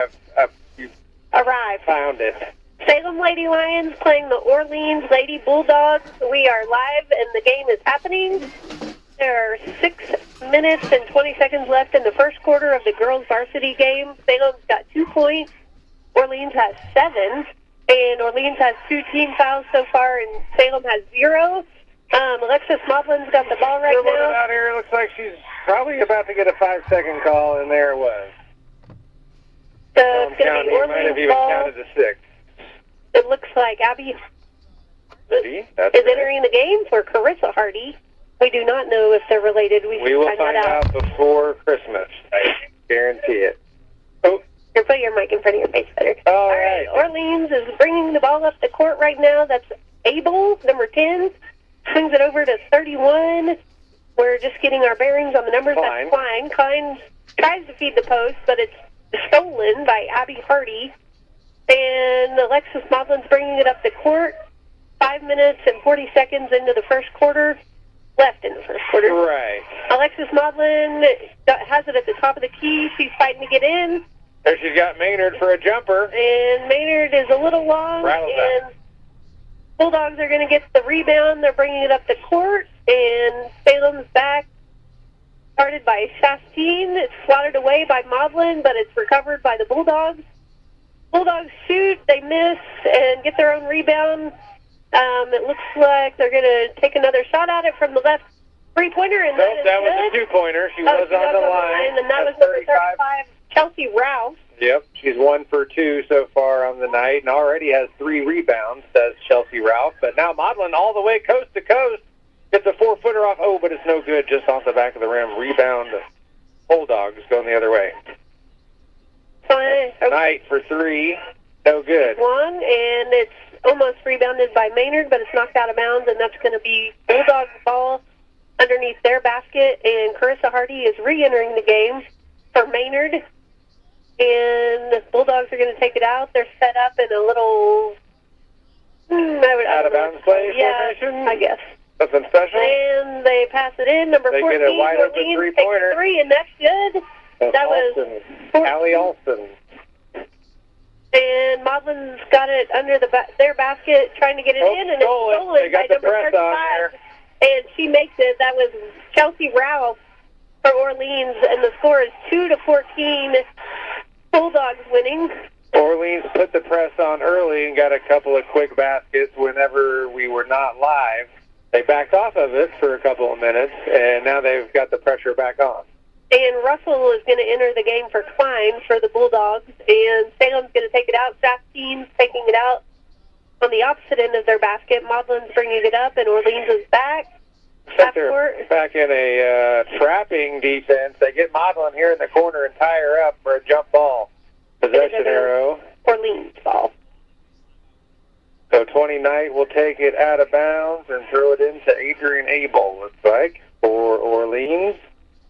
I've arrived. found it. Salem Lady Lions playing the Orleans Lady Bulldogs. We are live and the game is happening. There are 6 minutes and 20 seconds left in the first quarter of the girls varsity game. Salem's got 2 points. Orleans has 7. And Orleans has 2 team fouls so far, and Salem has 0. Alexis Maudlin's got the ball right now. Out here, looks like she's probably about to get a 5-second call, and there it was. So it's going to be might have Orleans even ball. counted to 6. It looks like Abby See? That's is right. entering the game for Carissa Hardy. We do not know if they're related. We We will should find that out before Christmas. I guarantee it. Oh, Here, put your mic in front of your face better. all right. Orleans is bringing the ball up the court right now. That's Abel, number 10. Swings it over to 31. We're just getting our bearings on the numbers. Klein. That's Klein. Klein tries to feed the post, but it's stolen by Abby Hardy. And Alexis Maudlin's bringing it up the court. 5 minutes and 40 seconds into the first quarter. Left in the first quarter. Right. Alexis Maudlin has it at the top of the key. She's fighting to get in. There she's got Maynard for a jumper. And Maynard is a little long. Rattles and out. Bulldogs are going to get the rebound. They're bringing it up the court. And Salem's back. Started by Shastine. It's swatted away by Maudlin, but it's recovered by the Bulldogs. Bulldogs shoot. They miss and get their own rebound. It looks like they're going to take another shot at it from the left three-pointer. And Nope, that was a 2-pointer. She was on the line. And that was number 35, Chelsea Ralph. Yep, she's 1 for 2 so far on the night and already has 3 rebounds, says Chelsea Ralph. But now Maudlin all the way coast to coast. Gets a 4-footer off. Oh, but it's no good. Just off the back of the rim. Rebound. Bulldogs going the other way. Knight for 3. No good. 1, and it's almost rebounded by Maynard, but it's knocked out of bounds, and that's going to be Bulldogs' ball underneath their basket. And Carissa Hardy is re-entering the game for Maynard. And the Bulldogs are going to take it out. They're set up in a little out-of-bounds play formation? I guess. Something special? And they pass it in. Number They 14, get a wide-open Orleans three-pointer. takes 3, and that's good. That was Allie Alston. And Maudlin's got it under their basket, trying to get it in, and it's stolen They got by the number press 35. on there. And she makes it. That was Chelsea Ralph for Orleans, and the score is 2-14. Bulldogs winning. Orleans put the press on early and got a couple of quick baskets whenever we were not live. They backed off of it for a couple of minutes, and now they've got the pressure back on. And Russell is going to enter the game for Klein for the Bulldogs, and Salem's going to take it out. Shastine's taking it out on the opposite end of their basket. Maudlin's bringing it up, and Orleans is back. They're back in a trapping defense. They get Maudlin here in the corner and tie her up for a jump ball. Possession arrow. Orleans ball. So 20 Knight will take it out of bounds and throw it into Adrian Abel, looks like, for Orleans.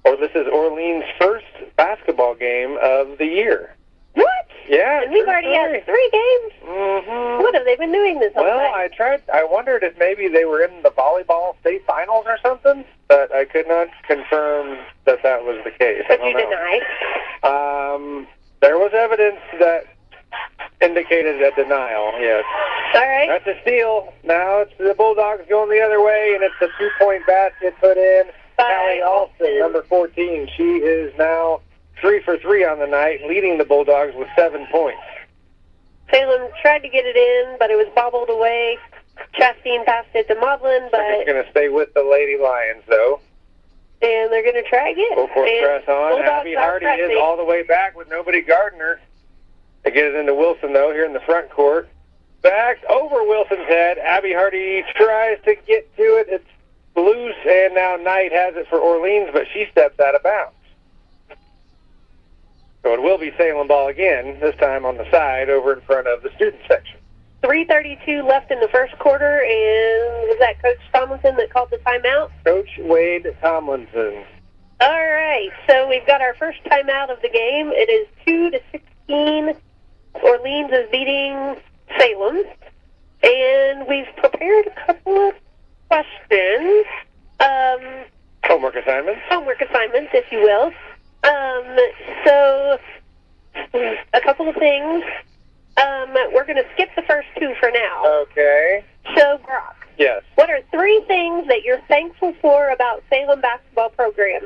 Or this is Orleans' first basketball game of the year. What? Yeah. And we've already had 3 games? Mm-hmm. What have they been doing this whole time? I wondered if maybe they were in the volleyball state finals or something, but I could not confirm that that was the case. But you deny? There was evidence that indicated a denial, yes. All right. That's a steal. Now it's the Bulldogs going the other way, and it's a 2-point basket put in. Allie Alston, number 14. She is now 3 for 3 on the night, leading the Bulldogs with 7 points. Salem tried to get it in, but it was bobbled away. Chastine passed it to Maudlin, but... It's going to stay with the Lady Lions, though. And they're going to try again. Full court press on. Abby Hardy is all the way back with nobody guarding her. They get it into Wilson, though, here in the front court. Back over Wilson's head. Abby Hardy tries to get to it. It's loose, and now Knight has it for Orleans, but she steps out of bounds. So it will be Salem ball again, this time on the side over in front of the student section. 3:32 left in the first quarter, and was that Coach Tomlinson that called the timeout? Coach Wade Tomlinson. All right, so we've got our first timeout of the game. It is 2-16. Orleans is beating Salem, and we've prepared a couple of questions. Homework assignments. Homework assignments, if you will. So a couple of things. We're going to skip the first two for now. Okay. So, Brock. Yes. What are 3 things that you're thankful for about Salem basketball program?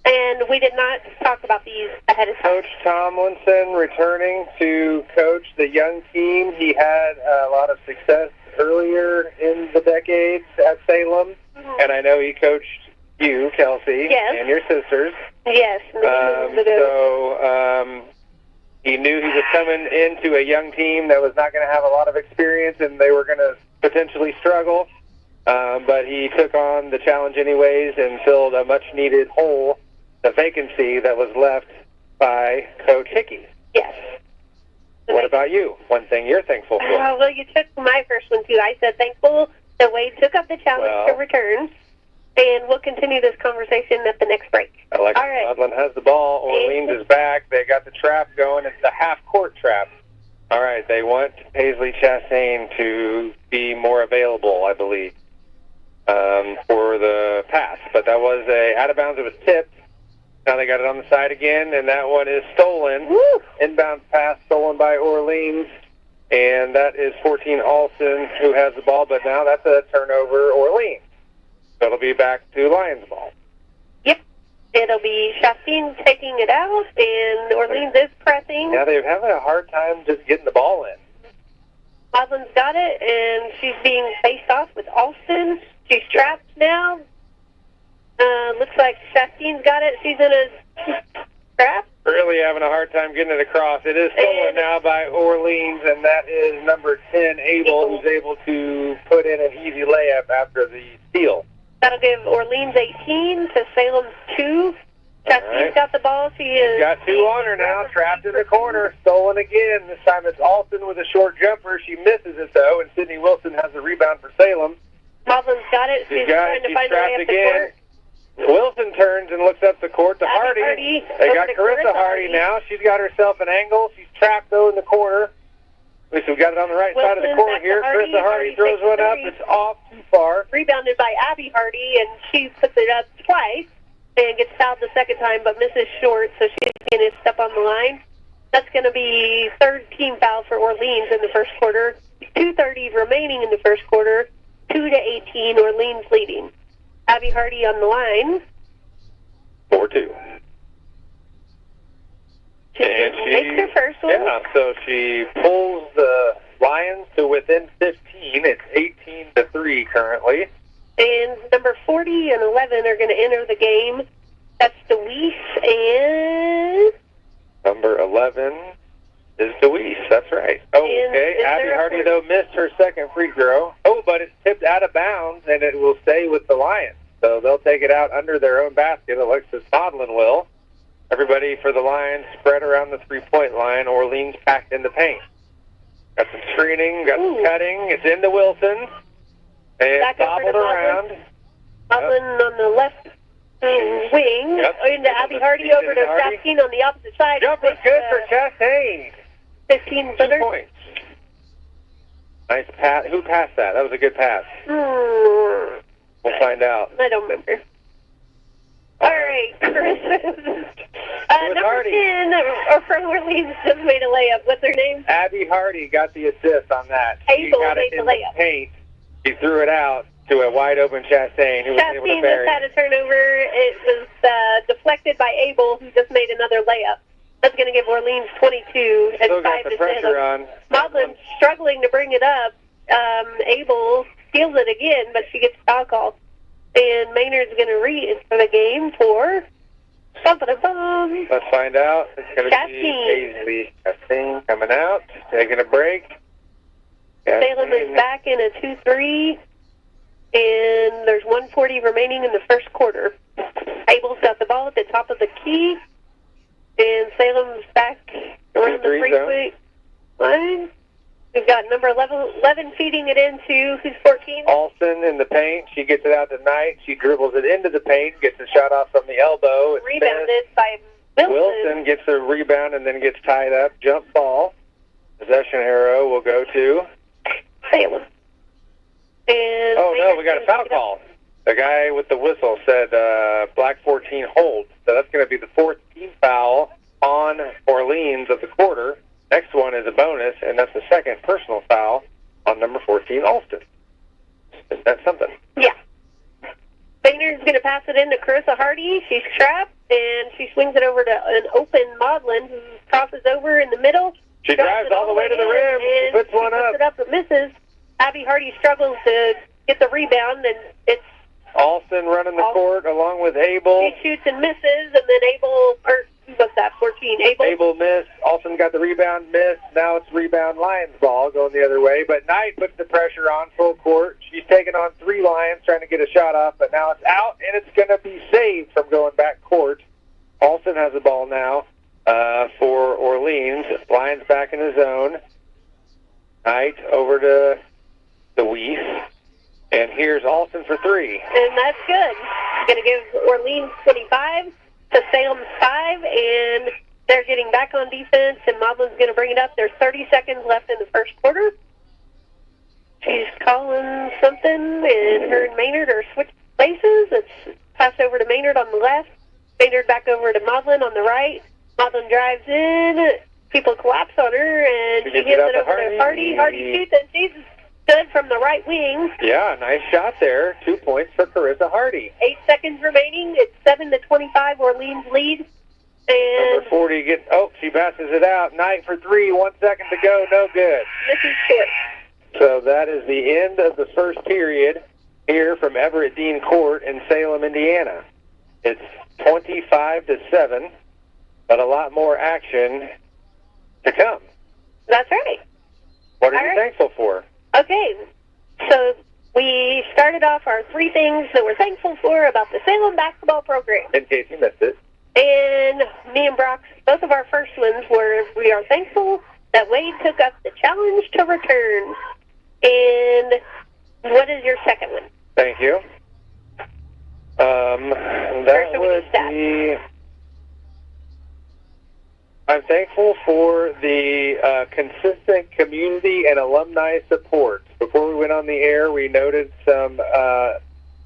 And we did not talk about these ahead of time. Coach Tomlinson returning to coach the young team. He had a lot of success earlier in the decades at Salem, and I know he coached you, Kelsey, and your sisters. Yes. He knew he was coming into a young team that was not going to have a lot of experience, and they were going to potentially struggle. But he took on the challenge anyways and filled a much-needed hole, the vacancy that was left by Coach Hickey. Yes. What about you? One thing you're thankful for? Well, you took my first one, too. I said thankful that Wade took up the challenge to return. And we'll continue this conversation at the next break. Alexis Ludland has the ball. Orleans is back. They got the trap going. It's the half-court trap. All right, they want Paisley Chastain to be more available, I believe, for the pass. But that was out of bounds. It was tipped. Now they got it on the side again, and that one is stolen. Woo! Inbound pass stolen by Orleans. And that is 14 Alston who has the ball, but now that's a turnover Orleans. So it'll be back to Lions ball. Yep. It'll be Chastain taking it out, and Orleans is pressing. Yeah, they're having a hard time just getting the ball in. Osland's got it, and she's being faced off with Alston. She's trapped now. Looks like Chastain's got it. She's in a trap. Really having a hard time getting it across. It is stolen now by Orleans, and that is number 10, Abel, who's able to put in an easy layup after the steal. That'll give Orleans 18 to Salem's 2. Chastain's got the ball. She's got 2 on her now, trapped in the corner, stolen again. This time it's Alston with a short jumper. She misses it, though, and Sydney Wilson has the rebound for Salem. Maudlin's got it. She's trying to find a way up the court. Wilson turns and looks up the court to Hardy. They got Carissa Hardy now. She's got herself an angle. She's trapped, though, in the corner. At least we've got it on the right side of the court here. Carissa Hardy throws one up. It's off too far. Rebounded by Abby Hardy, and she puts it up twice and gets fouled the second time, but misses short, so she's going to step on the line. That's going to be third team foul for Orleans in the first quarter. 2:30 remaining in the first quarter. 2-18, Orleans leading. Abby Hardy on the line. 4-2. And she makes her first one. Yeah, so she pulls the Lions to within 15. It's 18-3 currently. And number 40 and 11 are going to enter the game. That's DeWeese and... Number 11 is DeWeese. That's right. Oh, okay. Abby Hardy, though, missed her second free throw. Oh, but it's tipped out of bounds, and it will stay with the Lions. So they'll take it out under their own basket. Alexis Podlin will. Everybody for the Lions spread around the three-point line. Orleans packed in the paint. Got some screening, got some cutting. It's into Wilson. And bobbled around. Podlin on the left wing. Into Abby Hardy over to Chastain on the opposite side. Jumper's good for Chastain. 15-footer. 2 points. Nice pass. Who passed that? That was a good pass. We'll find out. I don't remember. All right, Chris. Number 10 from Orleans just made a layup. What's her name? Abby Hardy got the assist on that. Abel got made it in the layup. The paint. She threw it out to a wide-open Chastain who was able to bury. Chastain just had a turnover. It was deflected by Abel, who just made another layup. That's going to give Orleans 22 and Still 5 got the pressure on. Maudlin struggling to bring it up. Abel steals it again, but she gets foul called. And Maynard's going to read for the game for... Let's find out. It's going to be Paisley Chastain coming out, taking a break. Salem is back in a 2-3, and there's 1:40 remaining in the first quarter. Abel's got the ball at the top of the key, and Salem's back around the free line. We've got number 11 feeding it into, who's 14? Alston in the paint. She gets it out to Knight. She dribbles it into the paint, gets a shot off from the elbow. It's rebounded by Wilson. Wilson gets a rebound and then gets tied up. Jump ball. Possession arrow will go to Salem. And oh, no, we got a foul call. The guy with the whistle said black 14 hold. So that's going to be the fourth team foul on Orleans of the quarter. Next one is a bonus, and that's the second personal foul on number 14, Alston. Is that something? Yeah. Maynard's going to pass it in to Carissa Hardy. She's trapped, and she swings it over to an open Maudlin, who crosses over in the middle. She drives all the way to the rim. She puts one up. Puts it up but misses. Abby Hardy struggles to get the rebound, and it's Alston running the court along with Abel. She shoots and misses, and then what's that, 14? Abel missed. Alston got the rebound, missed. Now it's rebound Lions ball going the other way. But Knight puts the pressure on full court. She's taking on 3 Lions trying to get a shot off, but now it's out, and it's going to be saved from going back court. Alston has the ball now for Orleans. Lions back in the zone. Knight over to the Weiss. And here's Alston for 3. And that's good. Going to give Orleans 25 to Salem 5, and they're getting back on defense, and Maudlin's going to bring it up. There's 30 seconds left in the first quarter. She's calling something, and her and Maynard are switched places. It's passed over to Maynard on the left. Maynard back over to Maudlin on the right. Maudlin drives in. People collapse on her, and she gives it over to Hardy. Hardy shoots, and she's good from the right wing. Yeah, nice shot there. 2 points for Carissa Hardy. 8 seconds remaining. It's 7-25 Orleans lead. And number 40 she passes it out. Knight for 3. 1 second to go. No good. This is short. So that is the end of the first period here from Everett Dean Court in Salem, Indiana. It's 25-7, but a lot more action to come. That's right. What are you thankful for? Okay, so we started off our 3 things that we're thankful for about the Salem basketball program. In case you missed it. And me and Brock, both of our first ones were, we are thankful that Wade took up the challenge to return. And what is your second one? Thank you. That would be... I'm thankful for the consistent community and alumni support. Before we went on the air, we noted some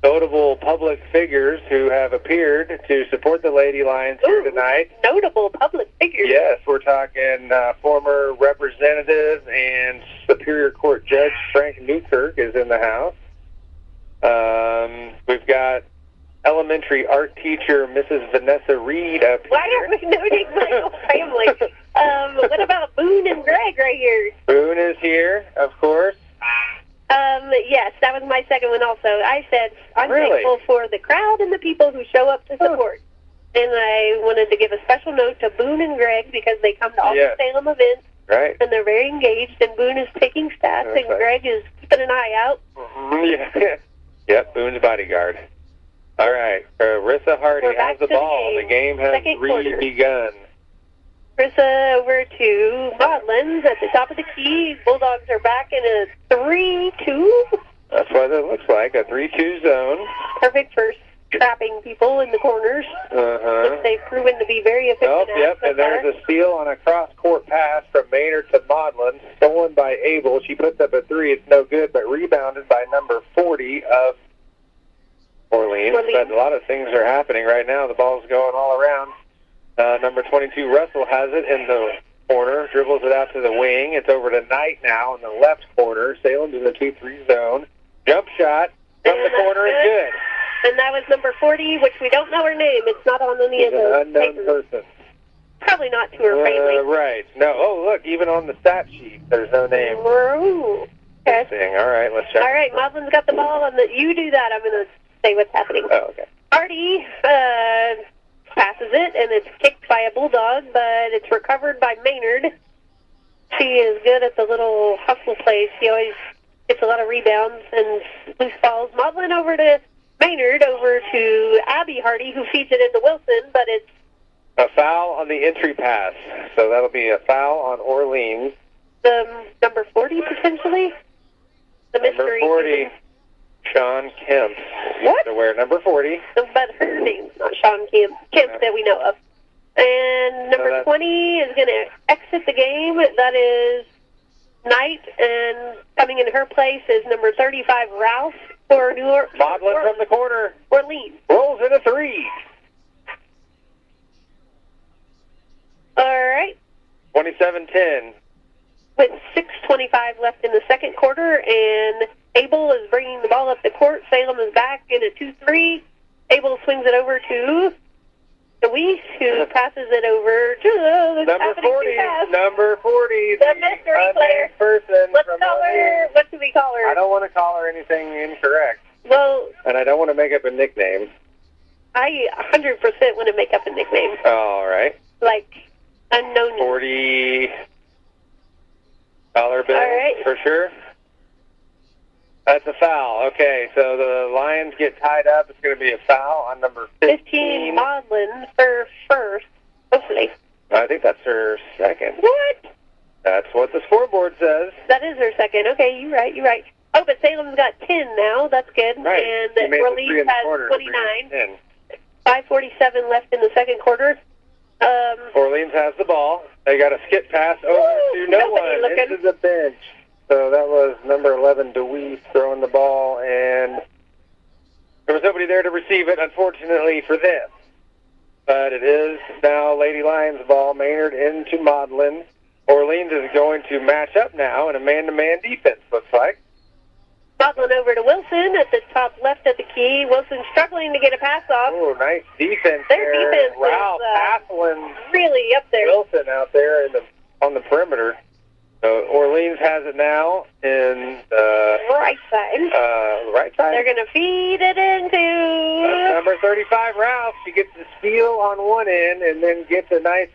notable public figures who have appeared to support the Lady Lions here tonight. Notable public figures? Yes, we're talking former Representative and Superior Court Judge Frank Newkirk is in the house. We've got elementary art teacher Mrs. Vanessa Reed up here. Why aren't we noting my whole family? What about Boone and Greg right here? Boone is here, of course. Yes, that was my second one also. I said I'm thankful for the crowd and the people who show up to support. And I wanted to give a special note to Boone and Greg because they come to all the Salem events. Right. And they're very engaged, and Boone is taking stats, and Greg is keeping an eye out. Yeah. Yep, Boone's bodyguard. All right, Carissa Hardy has the ball. The game has re-begun. Carissa over to Maudlin at the top of the key. Bulldogs are back in a 3-2. That's what it looks like, a 3-2 zone. Perfect for trapping people in the corners. Which they've proven to be very efficient at. And there's a steal on a cross-court pass from Maynard to Maudlin, stolen by Abel. She puts up a 3. It's no good, but rebounded by number 40 of Orleans. But a lot of things are happening right now. The ball's going all around. Number 22, Russell, has it in the corner, dribbles it out to the wing. It's over to Knight now in the left corner. Salem's in the 2-3 zone. Jump shot from the corner is good. And that was number 40, which we don't know her name. It's not on any of the unknown person. Probably not to her family. Right. No. Oh, look, even on the stat sheet, there's no name. Ooh. Okay. All right, let's check. All right, Maudlin's got the ball. You do that. I'm going to say what's happening. Oh, okay. Hardy passes it, and it's kicked by a Bulldog, but it's recovered by Maynard. She is good at the little hustle plays. She always gets a lot of rebounds and loose balls. Maudlin over to Maynard, over to Abby Hardy, who feeds it into Wilson, but it's a foul on the entry pass. So that'll be a foul on Orleans. The number 40, potentially? The mystery. Number 40, Sean Kemp. What? To wear number 40. But her name's not Sean Kemp that we know of. And number 20 is going to exit the game. That is Knight, and coming in her place is number 35, Rouse, for New Orleans. Maudlin from the corner. Orleans. Rolls in a 3. All right. 27-10. With 6:25 left in the second quarter, and Abel is bringing the ball up the court. Salem is back in a 2-3. Abel swings it over to Deweese, who passes it over to number 40. Number 40. The mystery player. Person. Let's call her. What should we call her? I don't want to call her anything incorrect. Well, and I don't want to make up a nickname. I 100% want to make up a nickname. All right. Like unknown. 40 dollar bill. All right. For sure. That's a foul. Okay, so the Lions get tied up. It's going to be a foul on number 15. Maudlin for first, hopefully. I think that's her second. What? That's what the scoreboard says. That is her second. Okay, you're right. Oh, but Salem's got 10 now. That's good. Right. And Orleans has 29. 5:47 left in the second quarter. Orleans has the ball. They got a skip pass over to no one into the bench. So that was number 11, Deweese, throwing the ball, and there was nobody there to receive it, unfortunately for them. But it is now Lady Lions ball. Maynard into Maudlin. Orleans is going to match up now in a man-to-man defense, looks like. Maudlin over to Wilson at the top left of the key. Wilson struggling to get a pass off. Oh, nice defense Their there. defense Ralph is Haslin, really up there. Wilson out there on the perimeter. So Orleans has it now in the right side. Right side. They're going to feed it into number 35, Ralph. She gets the steal on one end and then gets a nice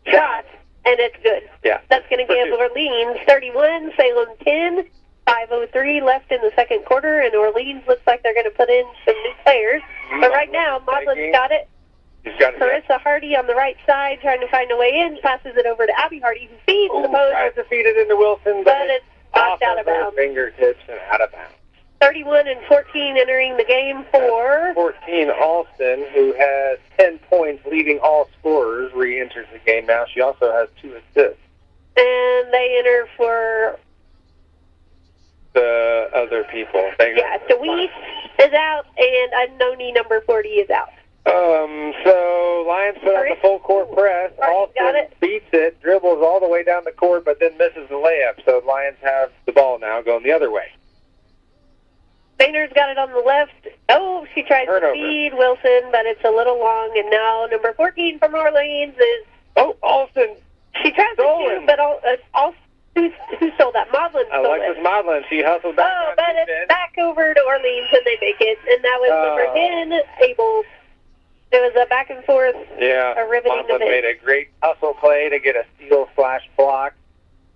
shot, and it's good. Yeah. That's going to give Orleans 31, Salem 10. 5:03 left in the second quarter, and Orleans looks like they're going to put in some new players. But right now, Maudlin's got it. He's got it. Carissa Hardy on the right side trying to find a way in. Passes it over to Abby Hardy, who feeds the post. Tries to feed it into Wilson, but it's knocked out of bounds. Fingertips and out of bounds. 31 and 14 entering the game for 14, Alston, who has 10 points, leading all scorers, re-enters the game now. She also has 2 assists. And they enter for the other people. Deweese is out, and Unknowny number 40 is out. So Lions put out the full court press. Alston beats it, dribbles all the way down the court, but then misses the layup. So Lions have the ball now going the other way. Maynard's got it on the left. Oh, she tries to feed Wilson, but it's a little long. And now number 14 from Orleans is... Oh, Alston. She tries to shoot, but who stole that? Maudlin stole Alexis Maudlin. She hustled back. Oh, but it's back over to Orleans, and they make it. And that was number 10, Abel. It was a back and forth. Yeah, a riveting Maudlin event. made a great hustle play to get a steal/block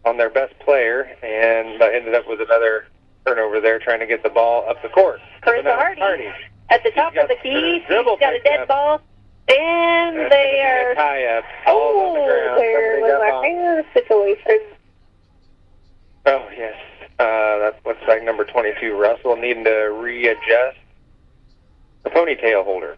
on their best player, and ended up with another turnover there, trying to get the ball up the court. Carissa Hardy at the top of the key. She's got a dead ball, and they are tie-up. Oh, there was a hair situation. Oh, yes. That looks like number 22, Russell, needing to readjust the ponytail holder.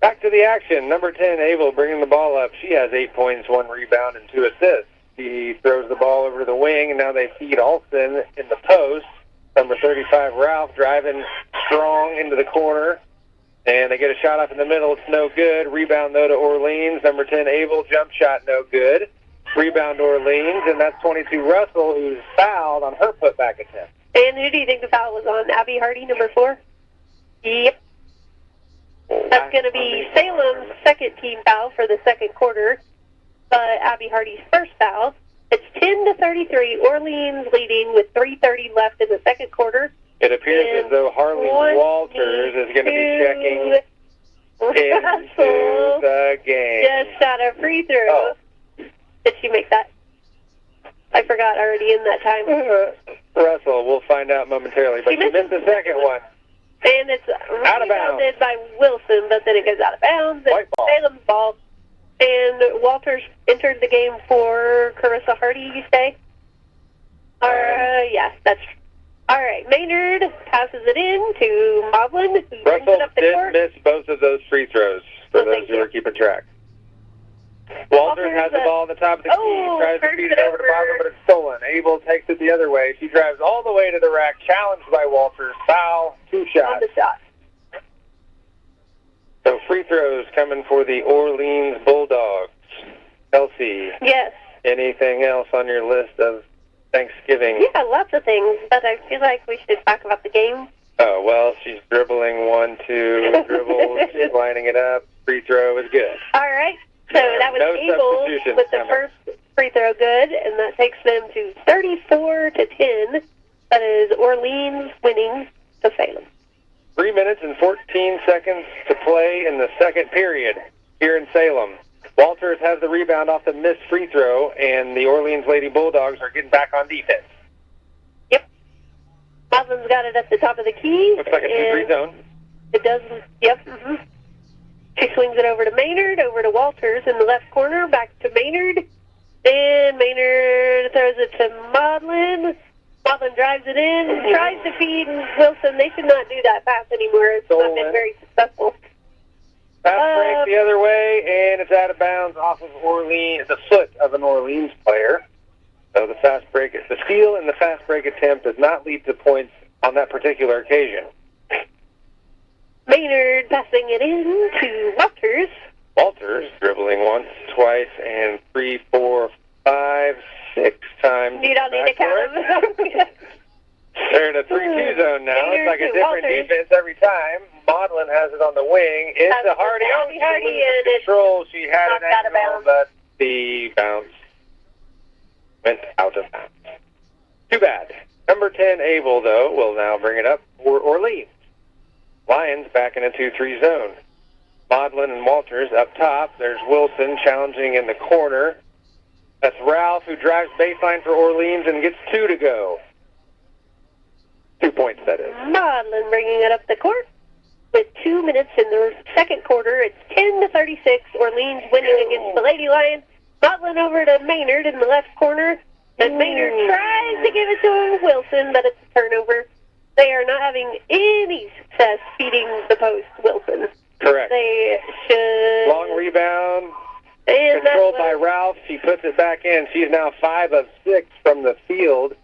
Back to the action. Number 10, Abel, bringing the ball up. She has 8 points, 1 rebound, and 2 assists. She throws the ball over the wing, and now they feed Alston in the post. Number 35, Ralph, driving strong into the corner. And they get a shot off in the middle. It's no good. Rebound, though, to Orleans. Number 10, Abel, jump shot, no good. Rebound, Orleans, and that's 22, Russell, who's fouled on her putback attempt. And who do you think the foul was on? Abby Hardy, number 4? Yep. That's going to be Salem's second team foul for the second quarter, but Abby Hardy's first foul. It's 10-33, Orleans leading with 3:30 left in the second quarter. It appears as though Harley Walters is going to be checking into the game. Just shot a free throw. Oh. Did she make that? I forgot already in that time. Russell, we'll find out momentarily, but she missed the second one. And it's out of bounds by Wilson, but then it goes out of bounds. It's Salem's ball. And Walters entered the game for Carissa Hardy, you say? Yeah, that's all right. Maynard passes it in to Maudlin, who brings it up the court. Russell did miss both of those free throws, for those who are keeping track. Walters has the ball on the top of the key, tries to feed it over to Maudlin, but it's stolen. Abel takes it the other way. She drives all the way to the rack, challenged by Walters. Foul, 2 shots. On the shot. So free throws coming for the Orleans Bulldogs. Kelsey. Yes. Anything else on your list of Thanksgiving? Yeah, lots of things, but I feel like we should talk about the game. Oh, well, she's dribbling 1-2, dribbles, she's lining it up. Free throw is good. All right. So that was No Abel with the first free throw good, and that takes them to 34-10. That is Orleans winning to Salem. 3 minutes and 14 seconds to play in the second period here in Salem. Walters has the rebound off the missed free throw, and the Orleans Lady Bulldogs are getting back on defense. Yep. Maudlin's got it at the top of the key. Looks like a 2-3 zone. It does, yep. Mm-hmm. She swings it over to Maynard, over to Walters in the left corner, back to Maynard. And Maynard throws it to Maudlin. Maudlin drives it in, tries to feed Wilson. They should not do that pass anymore. It's not been very successful. Pass break the other way, and it's out of bounds off of Orleans, the foot of an Orleans player. So the fast break, the steal and the fast break attempt does not lead to points on that particular occasion. Maynard passing it in to Walters. Walters dribbling once, twice, and 3, 4, 5, 6 times. You don't need to count them. They're in a 3-2 zone now. It's like a different defense every time. Maudlin has it on the wing. It's a Hardy. And control. She had an angle, but the bounce went out of bounds. Too bad. Number 10, Abel, though, will now bring it up for Orleans. Lions back in a 2-3 zone. Maudlin and Walters up top. There's Wilson challenging in the corner. That's Ralph, who drives baseline for Orleans and gets 2 to go. 2 points, that is. Maudlin bringing it up the court with 2 minutes in the second quarter. It's 10-36. Orleans winning against the Lady Lions. Maudlin over to Maynard in the left corner. And Maynard tries to give it to Wilson, but it's a turnover. They are not having any success feeding the post, Wilson. Correct. They should... Long rebound. And controlled by Ralph. She puts it back in. She's now 5 of 6 from the field,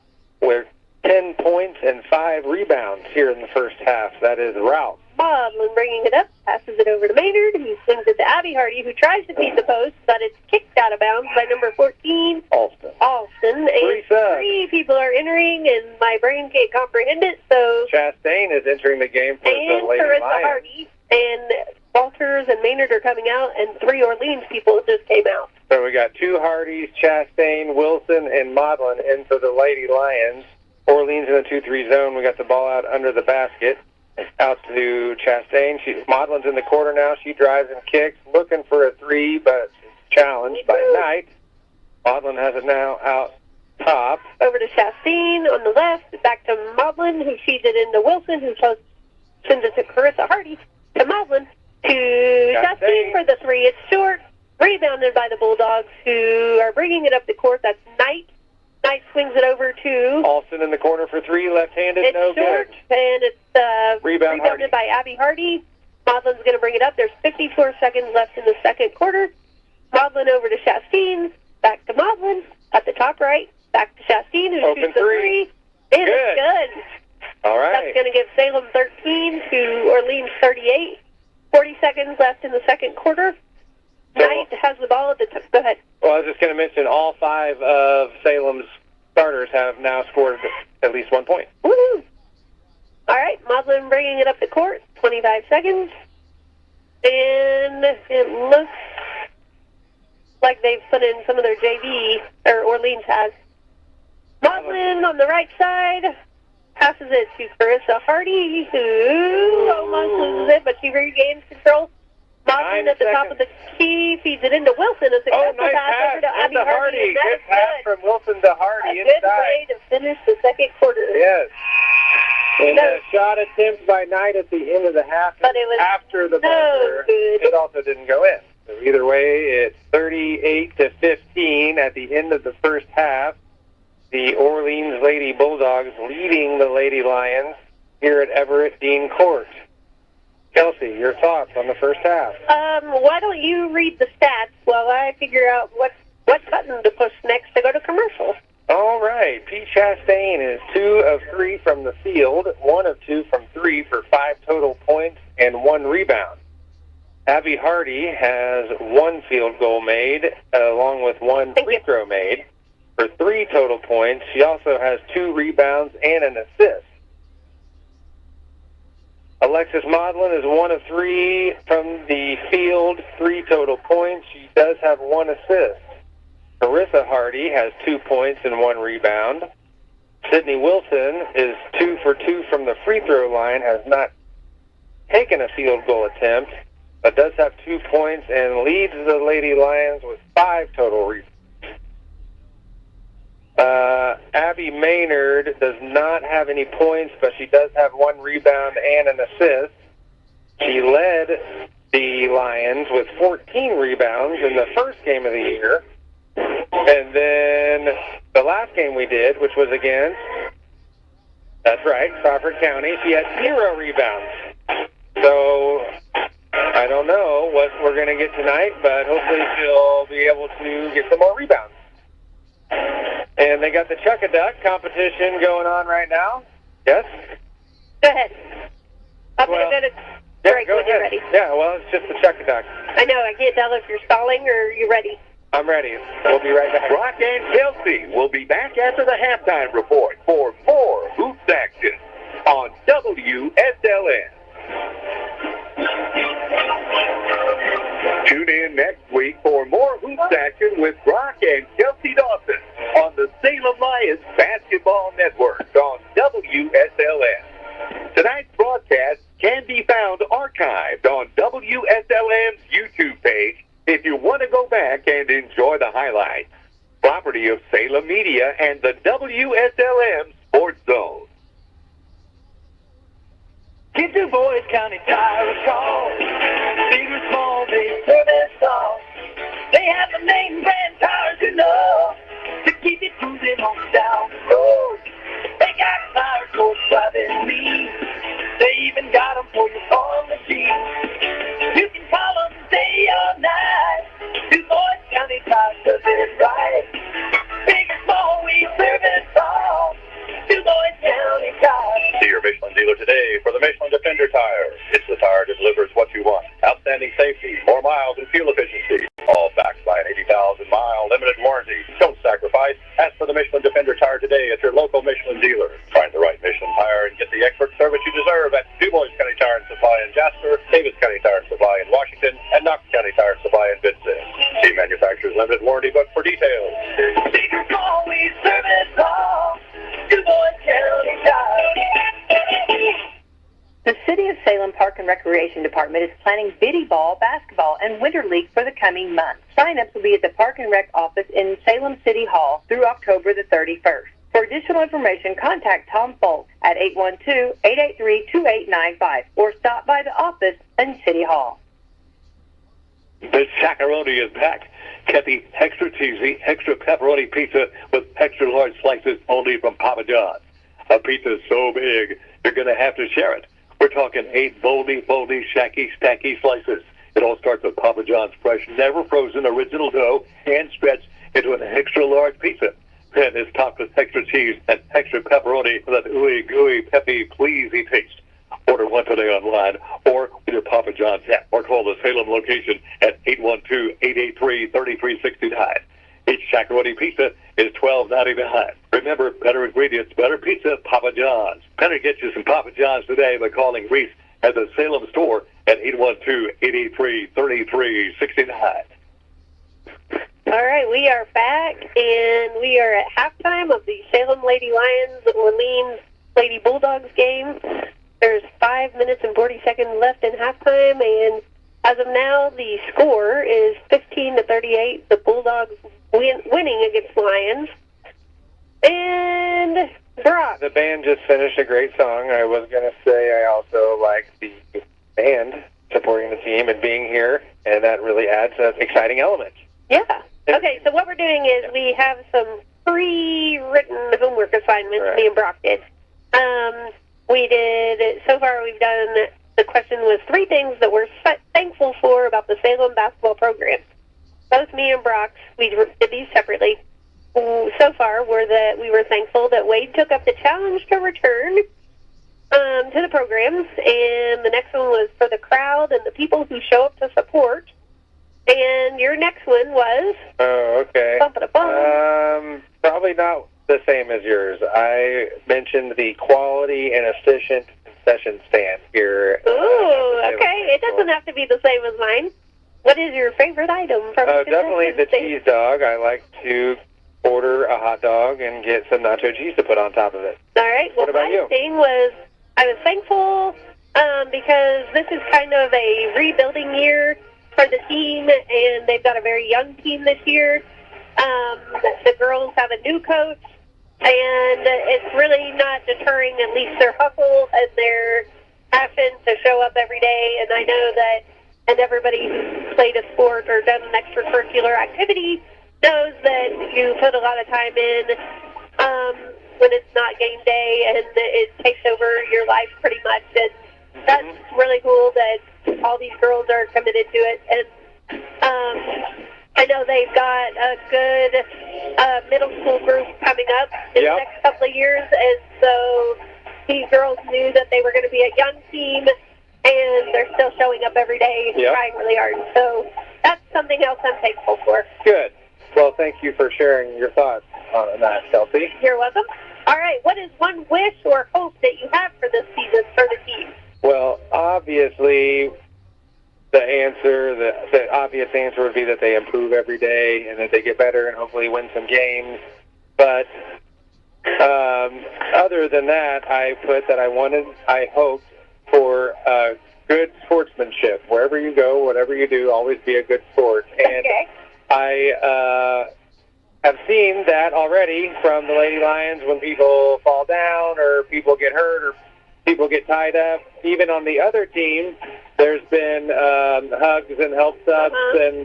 with 10 points and 5 rebounds here in the first half. That is Ralph. Maudlin bringing it up, passes it over to Maynard, who swings it to Abby Hardy, who tries to feed the post, but it's kicked out of bounds by number 14, Alston. And 3 people are entering, and my brain can't comprehend it, so... Chastain is entering the game for the Lady Carissa Lions. Hardy, and Walters and Maynard are coming out, and 3 Orleans people just came out. So we got 2 Hardys, Chastain, Wilson, and Maudlin in for the Lady Lions. Orleans in a 2-3 zone. We got the ball out under the basket. Out to Chastain. Maudlin's in the corner now. She drives and kicks, looking for a 3, but challenged by Knight. Maudlin has it now out top. Over to Chastain on the left. Back to Maudlin, who feeds it into Wilson, who sends it to Carissa Hardy. To Maudlin. To Chastain for the 3. It's short. Rebounded by the Bulldogs, who are bringing it up the court. That's Knight. Knight swings it over to... Alston in the corner for 3, left-handed, it's no short, good. And it's rebounded by Abby Hardy. Maudlin's going to bring it up. There's 54 seconds left in the second quarter. Maudlin over to Chastain. Back to Maudlin. At the top right. Back to Chastain, who shoots the 3. And it's good. All right. That's going to give Salem 13 to Orleans 38. 40 seconds left in the second quarter. Knight has the ball at the top. Go ahead. Well, I was just going to mention all 5 of Salem's starters have now scored at least 1 point. Woohoo! All right, Maudlin bringing it up the court. 25 seconds. And it looks like they've put in some of their JV, or Orleans has. Maudlin on the right side passes it to Carissa Hardy, who almost loses it, but she regains control. Maudlin at the top of the key feeds it into Wilson. A successful pass over to Abby Hardy. Good pass from Wilson to Hardy inside. A good way to finish the second quarter. Yes. And a shot attempt by Knight at the end of the half, but it was after the buzzer. It also didn't go in. So either way, it's 38-15 at the end of the first half. The Orleans Lady Bulldogs leading the Lady Lions here at Everett Dean Court. Kelsey, your thoughts on the first half? Why don't you read the stats while I figure out what button to push next to go to commercial? All right. P. Chastain is 2 of 3 from the field, 1 of 2 from 3 for 5 total points and 1 rebound. Abby Hardy has 1 field goal made, along with 1 free throw made, for 3 total points. She also has 2 rebounds and an assist. Alexis Modlin is 1 of 3 from the field, 3 total points. She does have 1 assist. Carissa Hardy has 2 points and 1 rebound. Sydney Wilson is 2 for 2 from the free throw line, has not taken a field goal attempt, but does have 2 points and leads the Lady Lions with 5 total rebounds. Abby Maynard does not have any points, but she does have 1 rebound and an assist. She led the Lions with 14 rebounds in the first game of the year. And then the last game we did, which was against, that's right, Crawford County, she had 0 rebounds. So I don't know what we're going to get tonight, but hopefully she'll be able to get some more rebounds. And they got the Chuck-a-Duck competition going on right now. Yes? Go ahead. I'm going to break when you're ready. Yeah, well, it's just the Chuck-a-Duck. I know. I can't tell if you're stalling or you're ready. I'm ready. We'll be right back. Brock and Kelsey will be back after the halftime report for more hoops action on WSLM. Tune in next week for more hoops action with Brock and Kelsey Dawson on the Salem Lions Basketball Network on WSLM. Tonight's broadcast can be found archived on WSLM's YouTube page if you want to go back and enjoy the highlights. Property of Salem Media and the WSLM Sports Zone. Give Du Bois County Tire a call. Big or small, they service all. They have the name brand tires enough to keep it cruising on down the road. They got tires for driving me. They even got them for your car machine. You can call them day or night. Du Bois County Tires does it right. Big or small, we service all. Du Bois County Tires. See your Michelin dealer today for the Michelin Defender tire. It's the tire that delivers what you want. Outstanding safety, more miles and fuel efficiency. All backed by an 80,000-mile limited warranty. Don't sacrifice. Ask for the Michelin Defender tire today at your local Michelin dealer. Find the right Michelin tire and get the expert service you deserve at Du Bois County Tire and Supply in Jasper, Davis County Tire and Supply in Washington, and Knox County Tire and Supply in Vincent. See manufacturer's limited warranty book for details. Big or small, we service all. Du Bois County Tire. The City of Salem Park and Recreation Department is planning Biddy Ball, Basketball, and Winter League for the coming months. Sign-ups will be at the Park and Rec office in Salem City Hall through October the 31st. For additional information, contact Tom Folk at 812-883-2895 or stop by the office in City Hall. The Chacaroni is back. Get the extra cheesy, extra pepperoni pizza with extra large slices only from Papa John's. A pizza so big, you're going to have to share it. We're talking 8 boldy, shaky, stacky slices. It all starts with Papa John's fresh, never frozen original dough, hand stretched into an extra large pizza. Then it's topped with extra cheese and extra pepperoni for that ooey gooey, peppy, pleasy taste. Order one today online or with your Papa John's app or call the Salem location at 812-883-3369. Each Chacaroni pizza is $12.99. Remember, better ingredients, better pizza, Papa John's. Better get you some Papa John's today by calling Reese at the Salem store at 812-883-3369. All right, we are back, and we are at halftime of the Salem Lady Lions Orleans Lady Bulldogs game. There's 5 minutes and 40 seconds left in halftime, and as of now, the score is 15-38. The Bulldogs winning against Lions. And Brock. The band just finished a great song. I was going to say I also like the band supporting the team and being here, and that really adds an exciting element. Yeah. Okay, so what we're doing is we have some pre-written homework assignments me and Brock did. So far we've done, the question was 3 things that we're thankful for about the Salem basketball program. Both me and Brock, we did these separately. So far, we were thankful that Wade took up the challenge to return. to the programs, and the next one was for the crowd and the people who show up to support. And your next one was? Oh, okay. Bum-ba-da-bum. Probably not the same as yours. I mentioned the quality and efficient concession stand here. Ooh, okay. It doesn't have to be the same as mine. What is your favorite item from the definitely the stand? cheese dog. I like to order a hot dog and get some nacho cheese to put on top of it. All right. Well, What about you? my thing was I was thankful because this is kind of a rebuilding year for the team, and they've got a very young team this year. The girls have a new coach, and it's really not deterring at least their hustle and their passion to show up every day. And I know that, and everybody who's played a sport or done an extracurricular activity knows that you put a lot of time in when it's not game day, and it takes over your life pretty much. And that's really cool that all these girls are committed to it. And I know they've got a good middle school group coming up in the next couple of years, and so these girls knew that they were going to be a young team, and they're still showing up every day, trying really hard. So that's something else I'm thankful for. Good. Well, thank you for sharing your thoughts on that, Kelsey. You're welcome. All right, what is one wish or hope that you have for this season for the team? Well, obviously, the obvious answer would be that they improve every day and that they get better and hopefully win some games. But other than that, I put that I hoped for good sportsmanship. Wherever you go, whatever you do, always be a good sport. And I have seen that already from the Lady Lions when people fall down or people get hurt or people get tied up. Even on the other team, there's been hugs and help ups and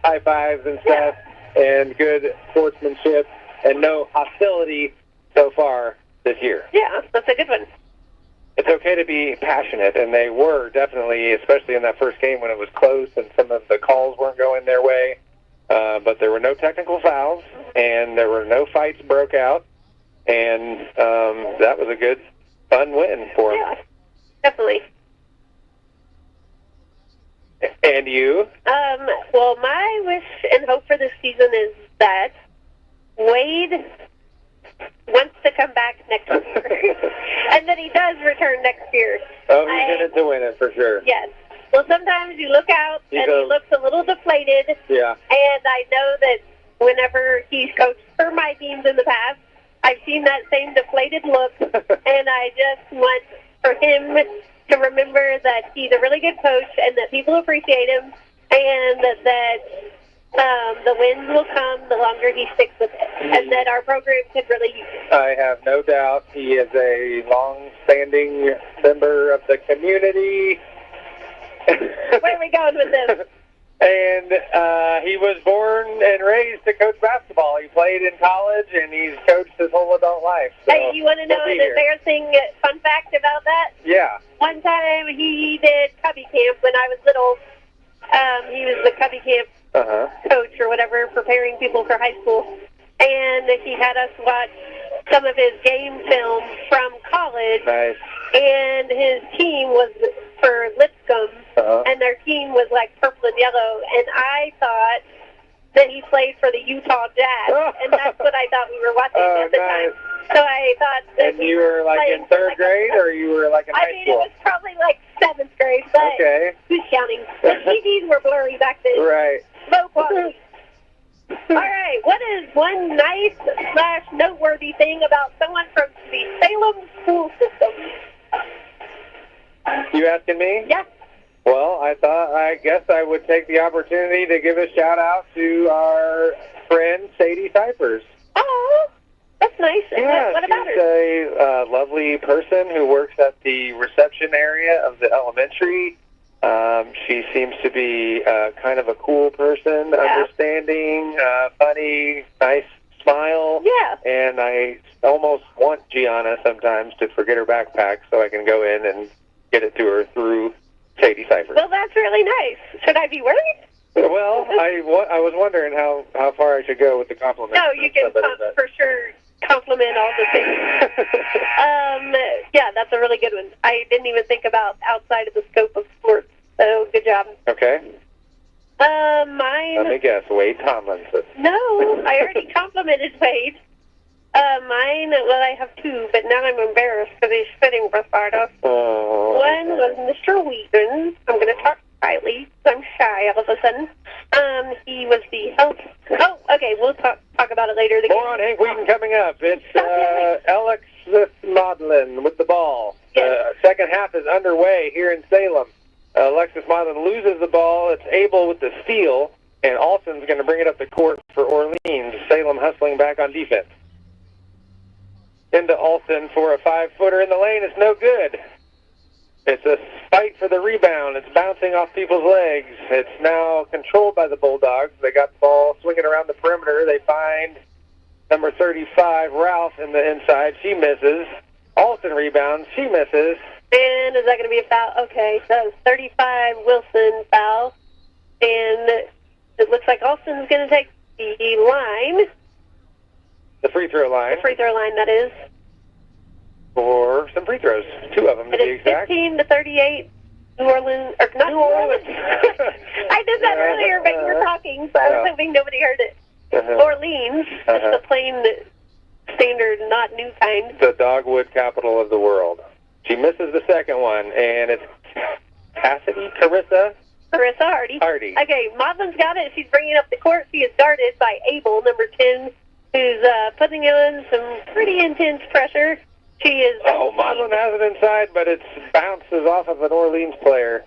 high fives and stuff and good sportsmanship and no hostility so far this year. Yeah, that's a good one. It's okay to be passionate, and they were definitely, especially in that first game when it was close and some of the calls weren't going their way. But there were no technical fouls, and there were no fights broke out, and that was a good, fun win for them. Yeah, definitely. And you? Well, my wish and hope for this season is that Wade wants to come back next year, and that he does return next year. Oh, he's in it to win it, for sure. Yes. Well, sometimes you look out and he looks a little deflated. Yeah. And I know that whenever he's coached for my teams in the past, I've seen that same deflated look, and I just want for him to remember that he's a really good coach and that people appreciate him, and that the wins will come the longer he sticks with it, and that our program could really use it. I have no doubt he is a long-standing member of the community. Where are we going with this? And he was born and raised to coach basketball. He played in college, and he's coached his whole adult life. So hey, you want to know an embarrassing fun fact about that? Yeah. One time he did Cubby Camp when I was little. He was the Cubby Camp coach or whatever, preparing people for high school. And he had us watch some of his game film from college. Nice. And his team was for Lipscomb, and their team was like purple and yellow. And I thought that he played for the Utah Jazz, and that's what I thought we were watching at the time. So I thought that and you were like in third grade, or you were like in high school? I mean, it was probably like 7th grade, but who's counting? The TVs were blurry back then. Right. Low quality. All right, what is one nice / noteworthy thing about someone from the Salem school system? You asking me? Yeah. Well, I guess I would take the opportunity to give a shout out to our friend Sadie Cyphers. Oh, that's nice. Yeah, what about her? She's a lovely person who works at the reception area of the elementary. She seems to be kind of a cool person, understanding, funny, nice smile. Yeah. And I almost want Gianna sometimes to forget her backpack so I can go in and get it to her through Sadie Cyphers. Well, that's really nice. Should I be worried? Well, I was wondering how far I should go with the compliments. No, you can for sure compliment all the things. Yeah, that's a really good one. I didn't even think about outside of the scope of sports, so good job. Okay. Mine... Let me guess. Wade Tomlinson. No, I already complimented Wade. Mine, well, I have two, but now I'm embarrassed because he's sitting beside us. Oh. One was Mr. Wheaton. I'm going to talk quietly because I'm shy all of a sudden. He was the... Oh, okay, we'll talk about it later. More on Hank Wheaton coming up. It's Alexis Maudlin with the ball. Yes. Second half is underway here in Salem. Alexis Maudlin loses the ball. It's Abel with the steal, and Alston's going to bring it up the court for Orleans. Salem hustling back on defense. Into Alston for a 5-footer in the lane. It's no good. It's a fight for the rebound. It's bouncing off people's legs. It's now controlled by the Bulldogs. They got the ball swinging around the perimeter. They find number 35, Ralph, in the inside. She misses. Alston rebounds. She misses. And is that going to be a foul? Okay, so 35 Wilson foul. And it looks like Alston's going to take the line. The free throw line. The free throw line, that is. For some free throws. 2 of them to be exact. 15-38. New Orleans, or not New Orleans. I did that earlier, but you were talking, so I was hoping nobody heard it. Orleans, just the plain standard, not new kind. The dogwood capital of the world. She misses the second one, and it's Carissa Hardy. Okay, Maudlin's got it. She's bringing up the court. She is guarded by Abel, number 10, who's putting on some pretty intense pressure. She is... Oh, Maudlin has it inside, but it bounces off of an Orleans player.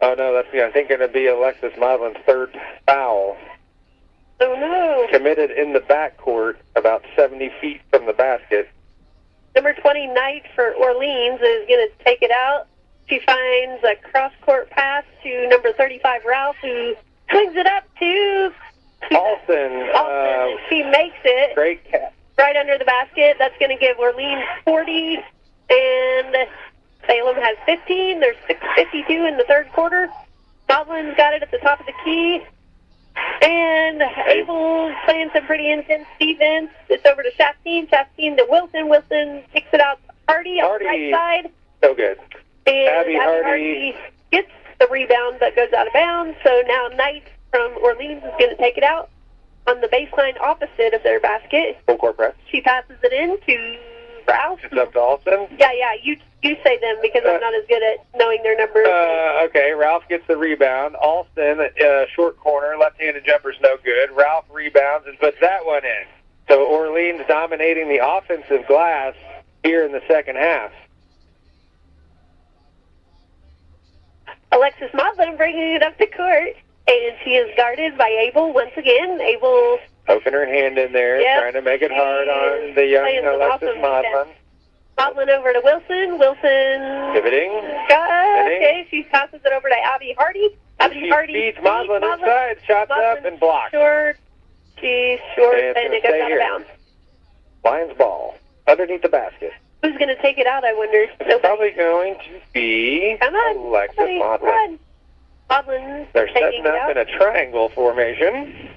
Oh, no, that's, I think, going to be Alexis Maudlin's third foul. Oh, no. Committed in the backcourt, about 70 feet from the basket. Number 20, Knight for Orleans, is going to take it out. She finds a cross-court pass to number 35, Ralph, who swings it up to... Alston. She makes it. Great catch. Right under the basket. That's going to give Orleans 40, and Salem has 15. There's 6:52 in the third quarter. Maudlin's got it at the top of the key, and Abel's playing some pretty intense defense. It's over to Shastine. Shastine to Wilson. Wilson kicks it out to Hardy on the right side. So good. And Abby Hardy gets the rebound but goes out of bounds. So now Knight from Orleans is going to take it out on the baseline opposite of their basket. Full court press. She passes it in to Ralph. It's up to Alston. Yeah, you say them because I'm not as good at knowing their numbers. Okay, Ralph gets the rebound. Alston, short corner, left-handed jumper's no good. Ralph rebounds and puts that one in. So Orleans dominating the offensive glass here in the second half. Alexis Maudlin bringing it up the court. And she is guarded by Abel once again. Abel poking her hand in there, trying to make it hard on the young Alexis Maudlin. Maudlin over to Wilson. Wilson pivoting. Okay, she passes it over to Abby Hardy. Abby Hardy feeds Maudlin inside, shots up and blocked. She's short, and it goes out of bounds. Lions ball underneath the basket. Who's going to take it out, I wonder? It's probably going to be Alexis Maudlin. They're setting up in a triangle formation.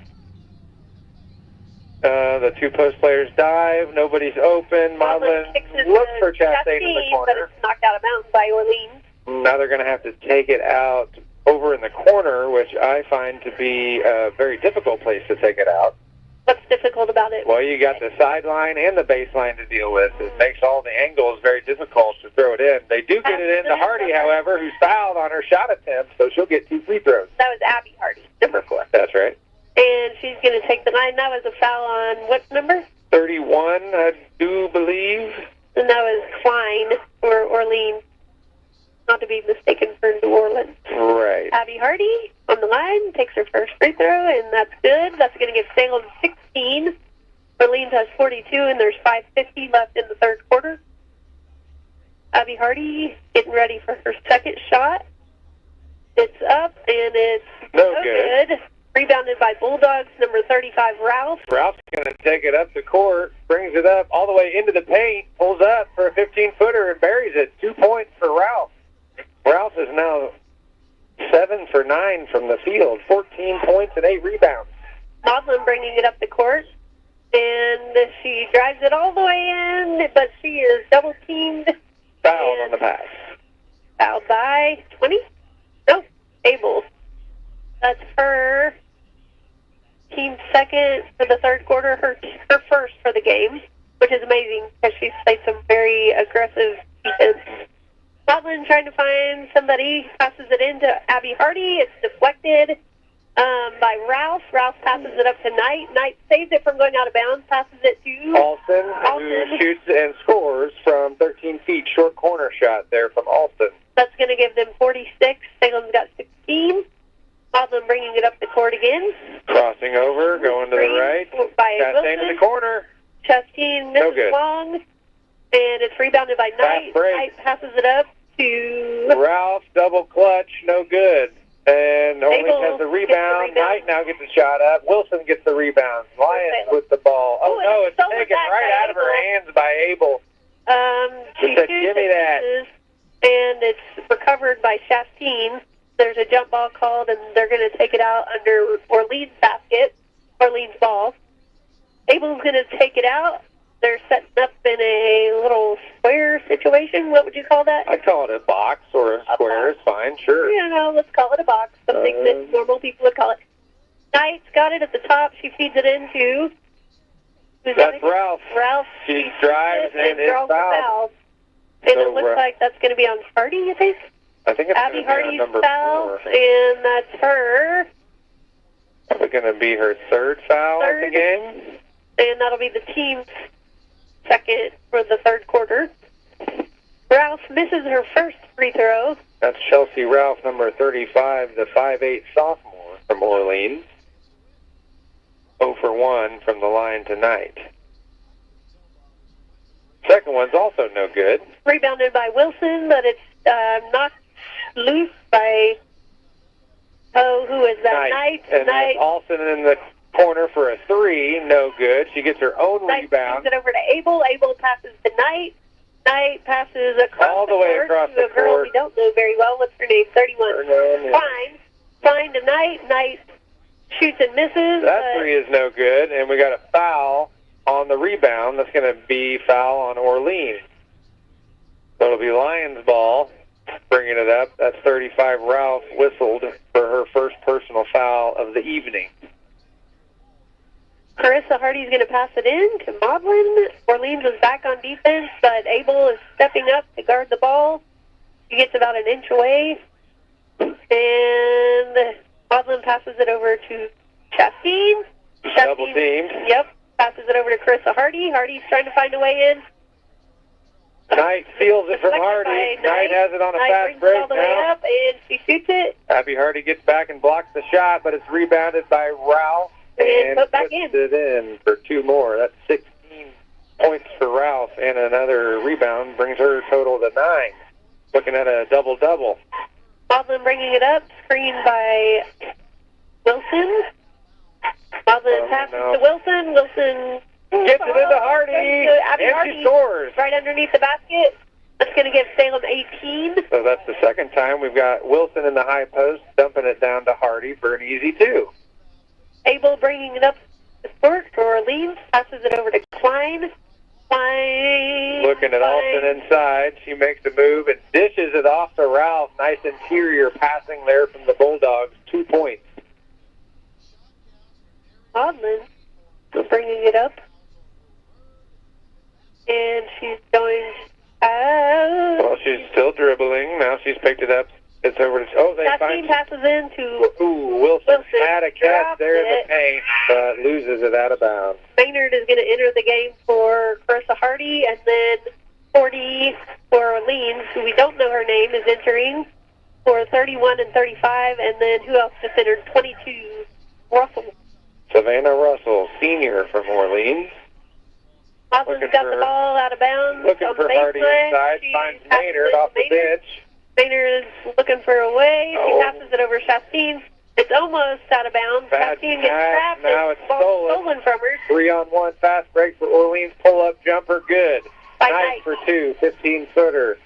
The two post players dive. Nobody's open. Maudlin looks for Chastain in the corner. But it's knocked out of bounds by Orleans. Now they're going to have to take it out over in the corner, which I find to be a very difficult place to take it out. What's difficult about it? Well, you got the sideline and the baseline to deal with. It makes all the angles very difficult to throw it in. They do get it in to Hardy, however, who's fouled on her shot attempt, so she'll get 2 free throws. That was Abby Hardy, number 4. That's right. And she's going to take the line. That was a foul on what number? 31, I do believe. And that was Klein for Orleans. Not to be mistaken for New Orleans. Right. Abby Hardy on the line takes her first free throw, and that's good. That's going to give Salem 16. Orleans has 42, and there's 5:50 left in the third quarter. Abby Hardy getting ready for her second shot. It's up, and it's no good. Rebounded by Bulldogs, number 35, Ralph. Ralph's going to take it up the court, brings it up all the way into the paint, pulls up for a 15-footer, and buries it. 2 points for Ralph. Ralph is now 7 for 9 from the field, 14 points and 8 rebounds. Maudlin bringing it up the court. And she drives it all the way in, but she is double teamed. Fouled on the pass. Fouled by 20? Nope, Abel. That's her team second for the third quarter, her first for the game, which is amazing because she's played some very aggressive defense. Scotland trying to find somebody, passes it in to Abby Hardy. It's deflected by Ralph. Ralph passes it up to Knight. Knight saves it from going out of bounds, passes it to Alston, who shoots and scores from 13 feet. Short corner shot there from Alston. That's going to give them 46. Salem's got 16. Scotland bringing it up the court again. Crossing over, going to the right. By Chastain in the corner. Chastain misses long. And it's rebounded by Knight. Knight passes it up to Ralph, double clutch, no good. And Orleans has the rebound. Knight now gets a shot up. Wilson gets the rebound. Lyons with the ball. Oh, no, it's taken right out of her hands by Abel. She said, give me that. And it's recovered by Chastain. There's a jump ball called, and they're going to take it out under Orleans' basket, Orleans' ball. Abel's going to take it out. They're setting up in a little square situation. What would you call that? I'd call it a box or a square. It's fine, sure. Yeah, no, let's call it a box. Something that normal people would call it. Knight's got it at the top. She feeds it into... That's Ralph. Ralph. She drives and is fouled. And it looks like that's going to be on Hardy, you think? I think it's Abby Hardy's number foul, 4. and that's her. It's going to be her third foul of the game. And that'll be the team's second for the third quarter. Ralph misses her first free throw. That's Chelsea Ralph, number 35, the 5'8" sophomore from Orleans. 0 for 1 from the line tonight. Second one's also no good. Rebounded by Wilson, but it's knocked loose by, who is that? Knight. And Knight. Alston in the corner for a 3, no good. She gets her own rebound. Knight it over to Abel. Abel passes to Knight. Knight passes across all the way across to the a girl court. we don't know very well. What's her name? 31. Fine to Knight. Knight shoots and misses. That 3 is no good, and we got a foul on the rebound. That's going to be foul on Orleans. So it'll be Lions ball, bringing it up. That's 35 Ralph whistled for her first personal foul of the evening. Carissa Hardy's going to pass it in to Maudlin. Orleans is back on defense, but Abel is stepping up to guard the ball. He gets about an inch away. And Maudlin passes it over to Chastain. Double teamed. Yep. Passes it over to Carissa Hardy. Hardy's trying to find a way in. Knight steals it from Hardy. Knight has it on a fast break all the way up, and she shoots it. Abby Hardy gets back and blocks the shot, but it's rebounded by Ralph. And put back puts it in for 2 more. That's 16 points for Ralph, and another rebound brings her total to 9. Looking at a double-double. Maudlin bringing it up, screened by Wilson. Maudlin passes to Wilson. Wilson gets it into Hardy, and she scores. Right underneath the basket. That's going to give Salem 18. So that's the second time we've got Wilson in the high post, dumping it down to Hardy for an easy 2. Abel bringing it up the court for Orleans, passes it over to Klein. Looking at Alston inside. She makes a move and dishes it off to Ralph. Nice interior passing there from the Bulldogs. 2 points. Maudlin bringing it up. And she's going... well, she's still dribbling. Now she's picked it up. It's over to... Oh, they Chastain passes in to... Wilson had a catch there in the paint, but loses it out of bounds. Maynard is going to enter the game for Carissa Hardy, and then 40 for Orleans, who we don't know her name, is entering for 31 and 35, and then who else just entered? 22, Russell. Savannah Russell, senior from Orleans. Maudlin's got the ball out of bounds. Looking on for the Hardy inside, finds Maynard off the bench. Maynard is looking for a way. She passes it over Chastain. It's almost out of bounds. Chastain gets trapped. Now it's stolen from her. 3-on-1 fast break for Orleans. Pull-up jumper, good. Nice for 2, 15-footer.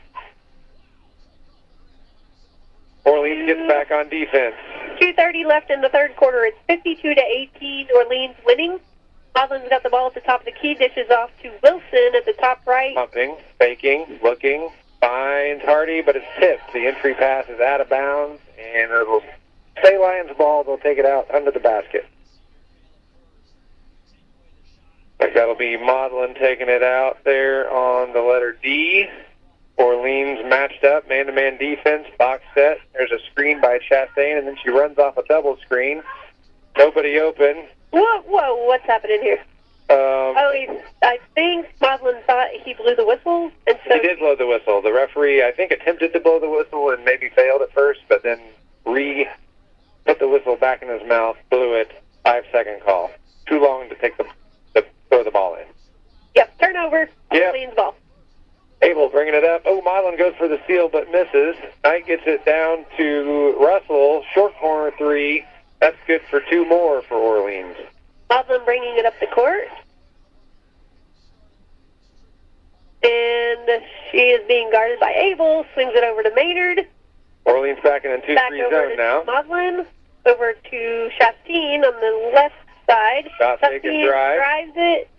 Orleans gets back on defense. 2:30 left in the third quarter. It's 52-18. Orleans winning. Maudlin's got the ball at the top of the key, dishes off to Wilson at the top right. Pumping, faking, looking, finds Hardy, but it's tipped. The entry pass is out of bounds, and it'll stay Lions ball. They'll take it out under the basket. That'll be Maudlin taking it out there on the letter D. Orleans matched up, man-to-man defense, box set. There's a screen by Chastain, and then she runs off a double screen. Nobody open. Whoa, what's happening here? I think Maudlin thought he blew the whistle. And so he did blow the whistle. The referee, I think, attempted to blow the whistle and maybe failed at first, but then put the whistle back in his mouth, blew it, 5-second call. Too long to throw the ball in. Yep, turnover. Yep. Orleans ball. Abel bringing it up. Oh, Maudlin goes for the steal but misses. Knight gets it down to Russell. Short corner three. That's good for 2 more for Orleans. Maudlin bringing it up the court. And she is being guarded by Abel. Swings it over to Maynard. Orleans back in a 2-3 zone now. Maudlin over to Chastain on the left side. Shot fake and drive. Drives it.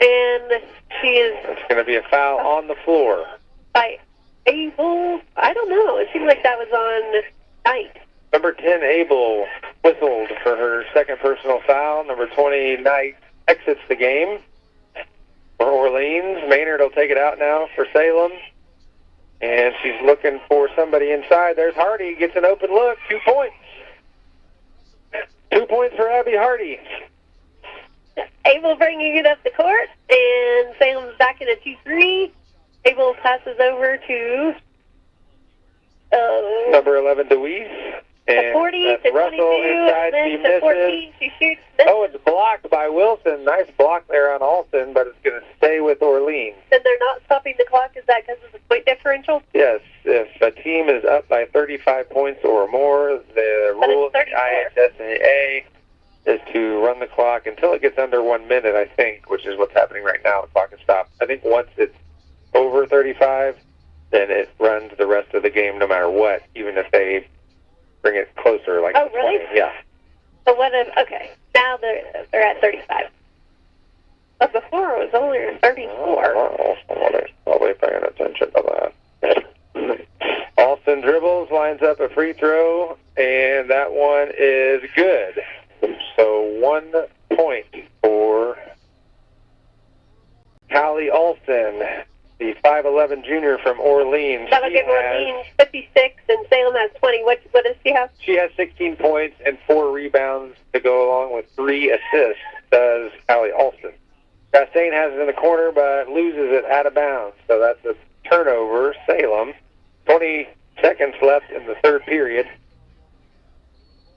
And she is... It's going to be a foul on the floor. By Abel? I don't know. It seemed like that was on Knight. Number 10, Abel, whistled for her second personal foul. Number 20, Knight, exits the game for Orleans. Maynard will take it out now for Salem. And she's looking for somebody inside. There's Hardy, gets an open look, 2 points. 2 points for Abby Hardy. Abel bringing it up the court, and Salem's back in a 2-3. Abel passes over to number 11, Deweese. And 40 that's to Russell 22, inside, and she then to 14, she shoots. Oh, it's blocked by Wilson. Nice block there on Alston, but it's going to stay with Orleans. And they're not stopping the clock. Is that because of the point differential? Yes. If a team is up by 35 points or more, the rule of the IHSAA is to run the clock until it gets under 1 minute, I think, which is what's happening right now. The clock is stopped. I think once it's over 35, then it runs the rest of the game no matter what, even if they bring it closer, like oh, really? 20. Yeah. So what if, okay, now they're at 35. But before it was only 34. Somebody's probably paying attention to that. Alston dribbles, lines up a free throw, and that one is good. So 1 point for Callie Alston, the 5'11" junior from Orleans. That'll give Orleans 56, and Salem has 20. What does she have? She has 16 points and 4 rebounds to go along with 3 assists, does Callie Alston. Chastain has it in the corner, but loses it out of bounds. So that's a turnover. Salem, 20 seconds left in the third period.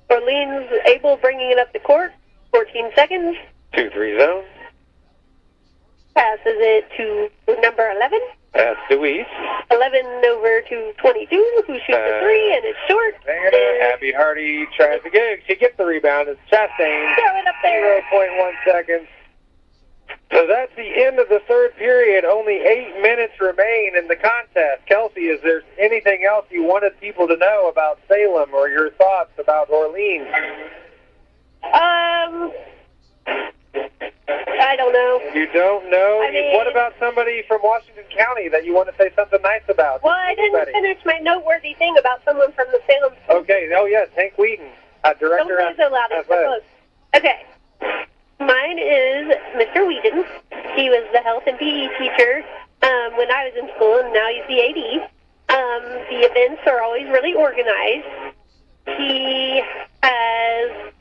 Orleans Abel bringing it up the court. 14 seconds. 2-3 zone. Passes it to number 11. That's Deweese. 11 over to 22, who shoots a 3, and it's short. Abby Hardy tries to get it. She gets the rebound. It's Chastain. Throw it up there. 0.1 seconds. So that's the end of the third period. Only 8 minutes remain in the contest. Kelsey, is there anything else you wanted people to know about Salem or your thoughts about Orleans? I don't know. You don't know? I mean, what about somebody from Washington County that you want to say something nice about? Well, I didn't finish my noteworthy thing about someone from the Salem. Okay. Oh, yes. Hank Wheaton, director of athletics. Okay. Mine is Mr. Wheaton. He was the health and PE teacher when I was in school, and now he's the AD. The events are always really organized. He has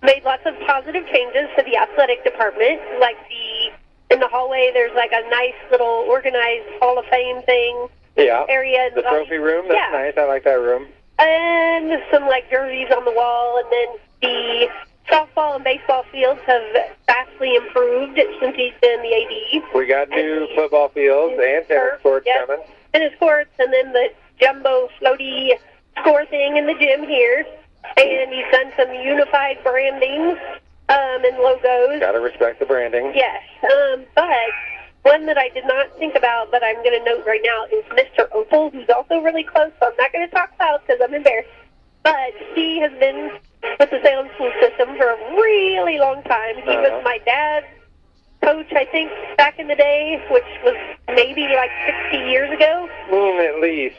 made lots of positive changes to the athletic department. Like in the hallway, there's like a nice little organized Hall of Fame thing. Yeah. Area. The trophy room. That's nice. I like that room. And some like jerseys on the wall, and then the softball and baseball fields have vastly improved since he's been the AD. We got new football fields and tennis courts coming. Tennis courts, and then the jumbo floaty score thing in the gym here. And he's done some unified branding and logos. Got to respect the branding. Yes. But one that I did not think about, but I'm going to note right now, is Mr. Opal, who's also really close, so I'm not going to talk about because I'm embarrassed. But he has been with the Salem school system for a really long time. He was my dad's coach, I think, back in the day, which was maybe like 60 years ago. At least.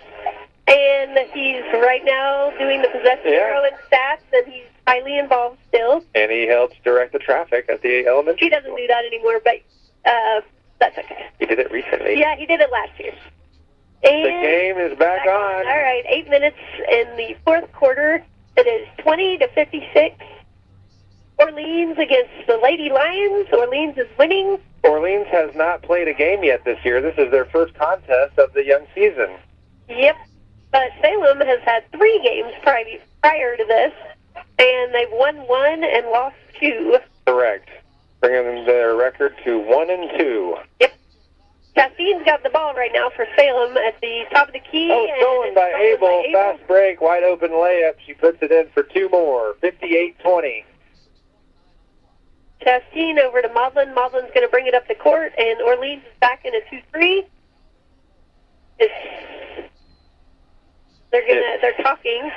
And he's right now doing the possession bureau and stats, and he's highly involved still. And he helps direct the traffic at the elementary He doesn't do that anymore, but that's okay. He did it recently. Yeah, he did it last year. And the game is back on. All right, 8 minutes in the fourth quarter. It is 20-56. Orleans against the Lady Lions. Orleans is winning. Orleans has not played a game yet this year. This is their first contest of the young season. Yep. But Salem has had 3 games prior to this, and they've won 1 and lost 2. Correct. Bringing their record to 1-2. Yep. Chastine's got the ball right now for Salem at the top of the key. Oh, stolen by Abel. Fast break, wide open layup. She puts it in for 2 more. 58-20. Chastine over to Maudlin. Maudlin's going to bring it up the court, and Orleans is back in a 2-3. They're talking.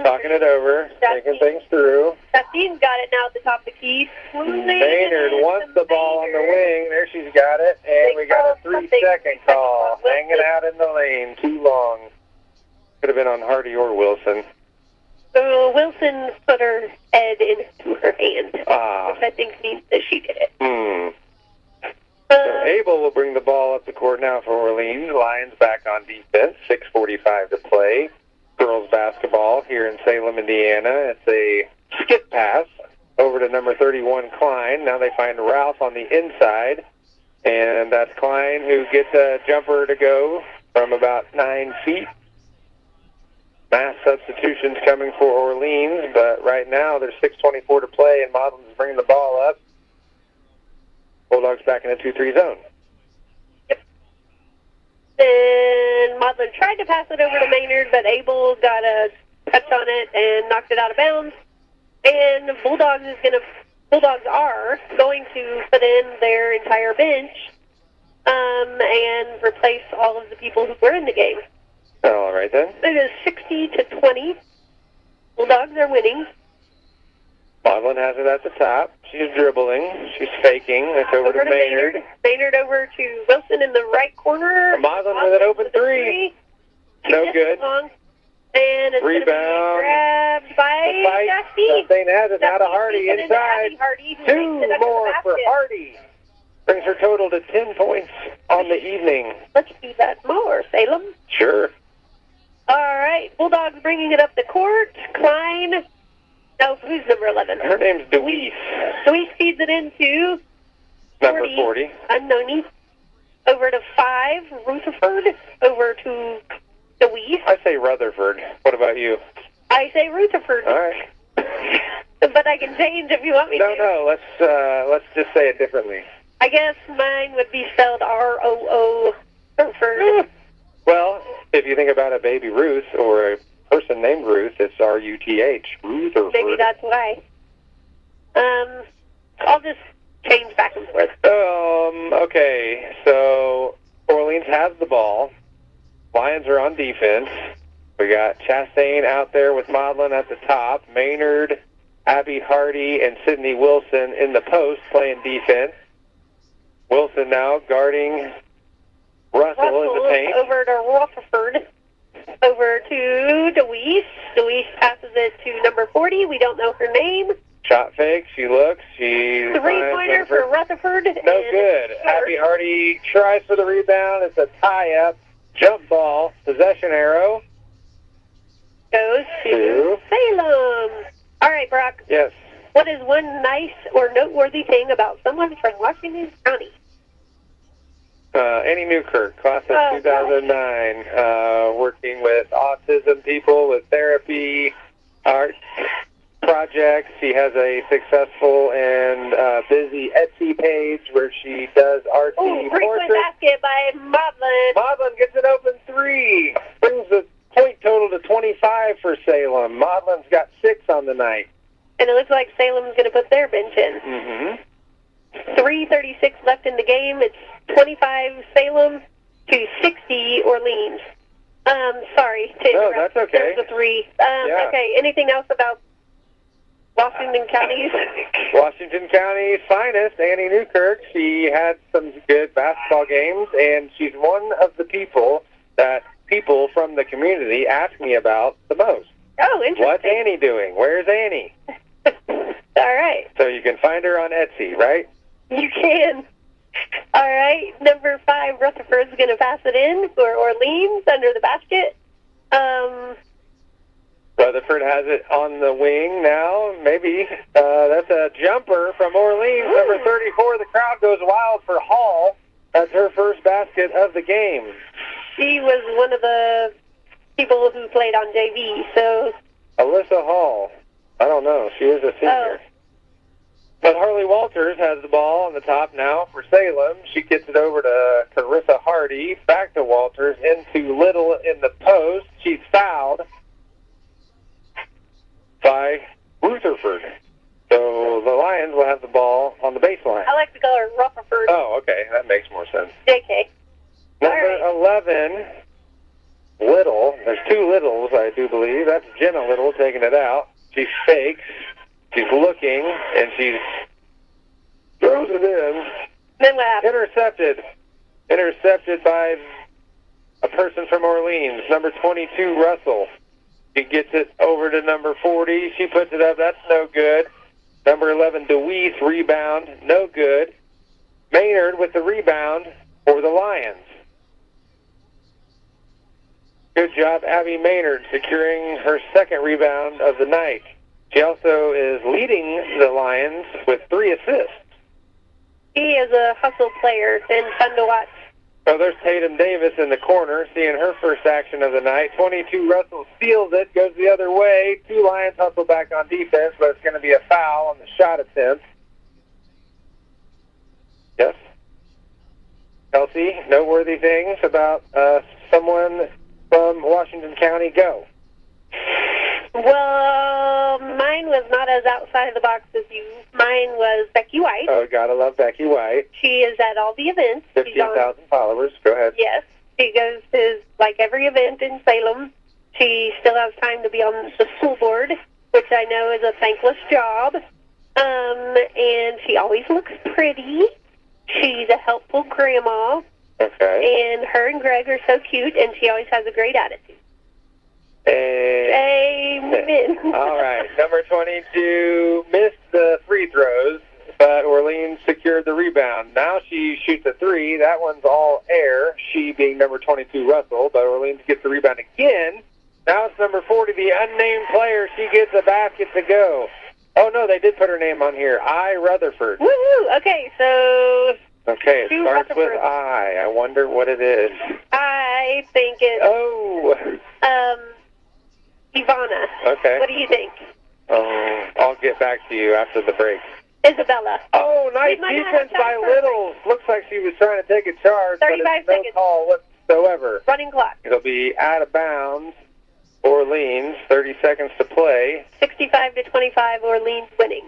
Talking it over, thinking things through. Chastine's got it now at the top of the key. Maynard wants the ball on the wing. There she's got it. And we got a 3-second call. Hanging out in the lane. Too long. Could have been on Hardy or Wilson. So Wilson put her head into her hand, which I think means that she did it. So Abel will bring the ball up the court now for Orleans. Lions back on defense. 6:45 to play. Girls basketball here in Salem, Indiana. It's a skip pass over to number 31, Klein. Now they find Ralph on the inside. And that's Klein who gets a jumper to go from about 9 feet. Mass substitutions coming for Orleans, but right now there's 6:24 to play, and Maudlin's bringing the ball up. Bulldogs back in a 2-3 zone. Yep. And Maudlin tried to pass it over to Maynard, but Abel got a touch on it and knocked it out of bounds. And Bulldogs are going to put in their entire bench and replace all of the people who were in the game. All right, then. It is 60-20. Bulldogs are winning. Maudlin has it at the top. She's dribbling. She's faking. It's over to Maynard. Maynard over to Wilson in the right corner. Maudlin with an open 3. No good. And it's rebound. Grabbed by Chastine. Chastine has it. Now to Hardy inside. 2 more for Hardy. Brings her total to 10 points on the evening. Let's do that more, Salem. Sure. All right. Bulldogs bringing it up the court. Klein. No, who's number 11? Her name's Deweese. Deweese feeds it into number 40. Unknowny. Over to 5, Rutherford. Over to Deweese. I say Rutherford. What about you? I say Rutherford. All right. But I can change if you want me to. No. Let's just say it differently. I guess mine would be spelled R-O-O. Rutherford. Well, if you think about a baby Ruth or a person named Ruth, it's R-U-T-H. Rutherford. Maybe that's why. I'll just change back and forth. Okay, so Orleans has the ball. Lions are on defense. We got Chastain out there with Maudlin at the top. Maynard, Abby Hardy, and Sydney Wilson in the post playing defense. Wilson now guarding Russell in the paint. Over to Rutherford. Over to Deweese. Deweese passes it to number 40. We don't know her name. Shot fake. She looks. She 3-pointer for Rutherford. No good. Abby Hardy tries for the rebound. It's a tie-up. Jump ball. Possession arrow. Goes to Salem. All right, Brock. Yes. What is one nice or noteworthy thing about someone from Washington County? Annie Newkirk, class of 2009, working with autism people with therapy, art projects. She has a successful and busy Etsy page where she does artsy portraits. Basket by Maudlin. Maudlin gets an open 3. Brings the point total to 25 for Salem. Maudlin's got 6 on the night. And it looks like Salem's going to put their bench in. Mm-hmm. 3:36 left in the game. It's 25 Salem to 60 Orleans. Sorry to interrupt. No, that's okay. There's a 3. Okay, anything else about Washington County's finest, Annie Newkirk. She had some good basketball games, and she's one of the people that people from the community ask me about the most. Oh, interesting. What's Annie doing? Where's Annie? All right. So you can find her on Etsy, right? You can. All right. Number 5, Rutherford's going to pass it in for Orleans under the basket. Rutherford has it on the wing now. Maybe that's a jumper from Orleans. Ooh. Number 34, the crowd goes wild for Hall. That's her first basket of the game. She was one of the people who played on JV, so... Alyssa Hall. I don't know. She is a senior. Oh. But Harley Walters has the ball on the top now for Salem. She gets it over to Carissa Hardy. Back to Walters. Into Little in the post. She's fouled by Rutherford. So the Lions will have the ball on the baseline. I like to call her Rutherford. Oh, okay. That makes more sense. JK. Number 11, Little. There's 2 Littles, I do believe. That's Jenna Little taking it out. She fakes. She's looking, and she throws it in. Then what happened? Intercepted. Intercepted by a person from Orleans, number 22, Russell. She gets it over to number 40. She puts it up. That's no good. Number 11, DeWeese, rebound. No good. Maynard with the rebound for the Lions. Good job, Abby Maynard, securing her second rebound of the night. She also is leading the Lions with 3 assists. He is a hustle player and fun to watch. So there's Tatum Davis in the corner, seeing her first action of the night. 22, Russell steals it, goes the other way. 2 Lions hustle back on defense, but it's going to be a foul on the shot attempt. Yes? Kelsey, noteworthy things about someone from Washington County? Go. Well, mine was not as outside the box as you. Mine was Becky White. Oh, gotta love Becky White. She is at all the events. 15,000 followers. Go ahead. Yes. She goes to, like, every event in Salem. She still has time to be on the school board, which I know is a thankless job. And she always looks pretty. She's a helpful grandma. Okay. And her and Greg are so cute, and she always has a great attitude. Amen. All right. Number 22 missed the free throws, but Orleans secured the rebound. Now she shoots a 3. That one's all air, she being number 22, Russell, but Orleans gets the rebound again. Now it's number 40, the unnamed player. She gets a basket to go. Oh, no, they did put her name on here. I. Rutherford. Woohoo! Okay, so... Okay, it starts with I. I wonder what it is. I think it's... Oh! Ivana. Okay. What do you think? I'll get back to you after the break. Isabella. Oh, nice defense by Little. Looks like she was trying to take a charge, 35 but it's seconds. no call whatsoever. Running clock. It'll be out of bounds. Orleans, 30 seconds to play. 65-25, Orleans winning.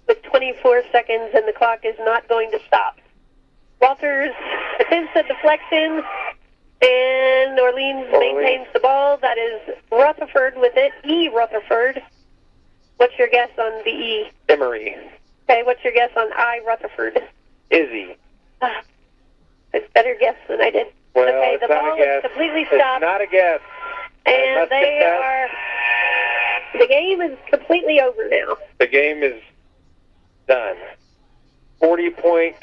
With 24 seconds, and the clock is not going to stop. Walters attempts a deflection, and Orleans maintains the ball. That is Rutherford with it. E. Rutherford. What's your guess on the E? Emery. Okay, what's your guess on I. Rutherford? Izzy. It's a better guess than I did. Well, okay, it's the not ball a guess. is completely stopped. It's not a guess. And they are... The game is completely over now. The game is done. 40-point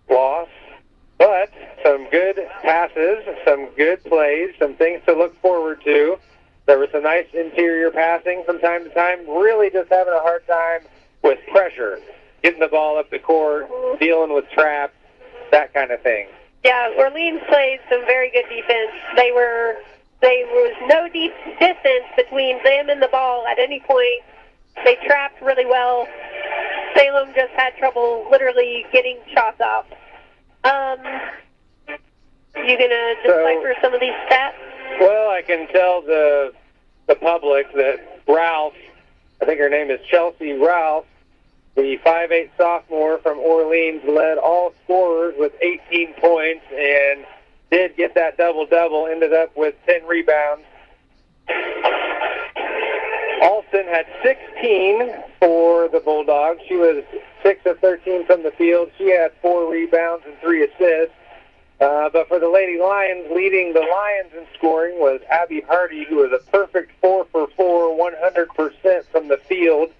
loss, but some good passes, some good plays, some things to look forward to. There was some nice interior passing from time to time, really just having a hard time with pressure, getting the ball up the court, dealing with traps, that kind of thing. Yeah, Orleans played some very good defense. There was no deep distance between them and the ball at any point. They trapped really well. Salem just had trouble literally getting shots off. You gonna decipher some of these stats? Well, I can tell the public that Ralph, I think her name is Chelsea Ralph, the 5'8" sophomore from Orleans, led all scorers with 18 points and did get that double-double, ended up with 10 rebounds. Alston had 16. for the Bulldogs. She was 6 of 13 from the field. She had 4 rebounds and 3 assists. But for the Lady Lions, leading the Lions in scoring was Abby Hardy, who was a perfect 4 for 4, 100% from the field,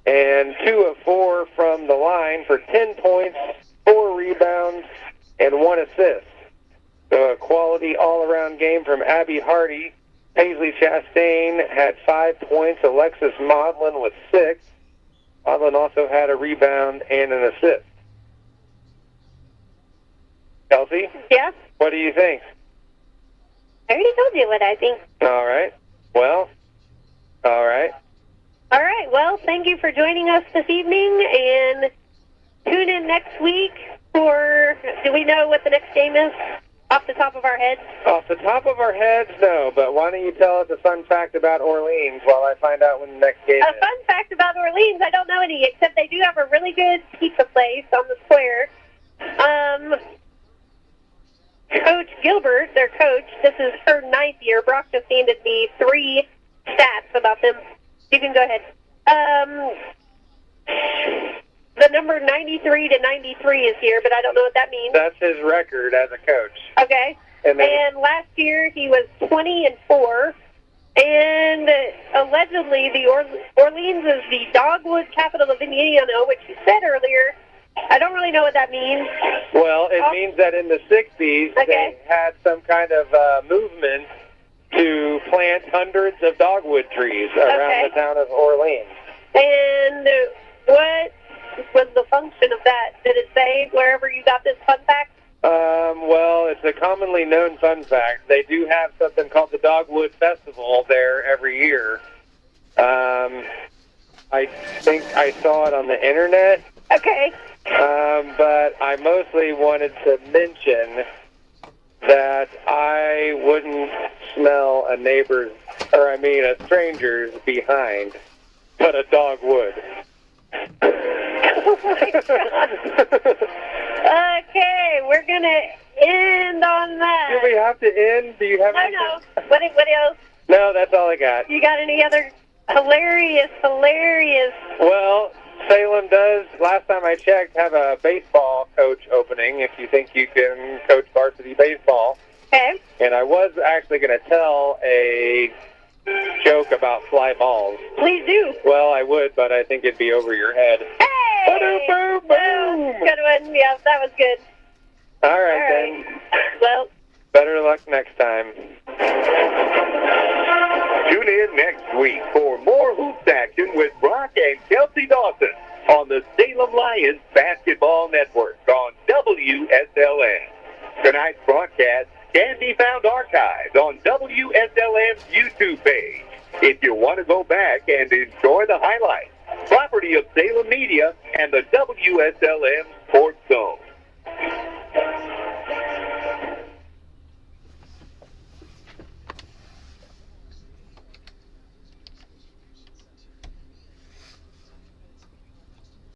and 2 of 4 from the line for 10 points, 4 rebounds, and 1 assist. So a quality all-around game from Abby Hardy. Paisley Chastain had 5 points. Alexis Maudlin with 6. Maudlin also had a rebound and an assist. Kelsey? Yeah? What do you think? I already told you what I think. All right. Well, all right. All right. Well, thank you for joining us this evening, and tune in next week for, do we know what the next game is off the top of our heads? Off the top of our heads, no, but why don't you tell us a fun fact about Orleans while I find out when the next game A is? fun fact about Orleans, I don't know any, except they do have a really good pizza place on the square. Coach Gilbert, their coach, this is her 9th year. Brock just handed me 3 stats about them. You can go ahead. The number 93 to 93 is here, but I don't know what that means. That's his record as a coach. Okay. And last year he was 20-4. And allegedly the Orleans is the dogwood capital of Indiana, which you said earlier. I don't really know what that means. Well, it means that in the 60s, they had some kind of movement to plant hundreds of dogwood trees around the town of Orleans. And what was the function of that? Did it say wherever you got this fun fact? Well, it's a commonly known fun fact. They do have something called the Dogwood Festival there every year. I think I saw it on the internet. Okay. But I mostly wanted to mention that I wouldn't smell a stranger's behind, but a dog would. Oh my God. Okay, we're going to end on that. Do we have to end? Do you have anything? No. What else? No, that's all I got. You got any other hilarious? Well, Salem does, last time I checked, have a baseball coach opening if you think you can coach varsity baseball. Okay. And I was actually going to tell a joke about fly balls. Please do. Well, I would, but I think it'd be over your head. Hey! Boom, boom. Good one. Yeah, that was good. All right, then. Well, better luck next time. Tune in next week for more hoops action with Brock and Kelsey Dawson on the Salem Lions Basketball Network on WSLM. Tonight's broadcast can be found archived on WSLM's YouTube page. If you want to go back and enjoy the highlights, property of Salem Media and the WSLM Sports Zone.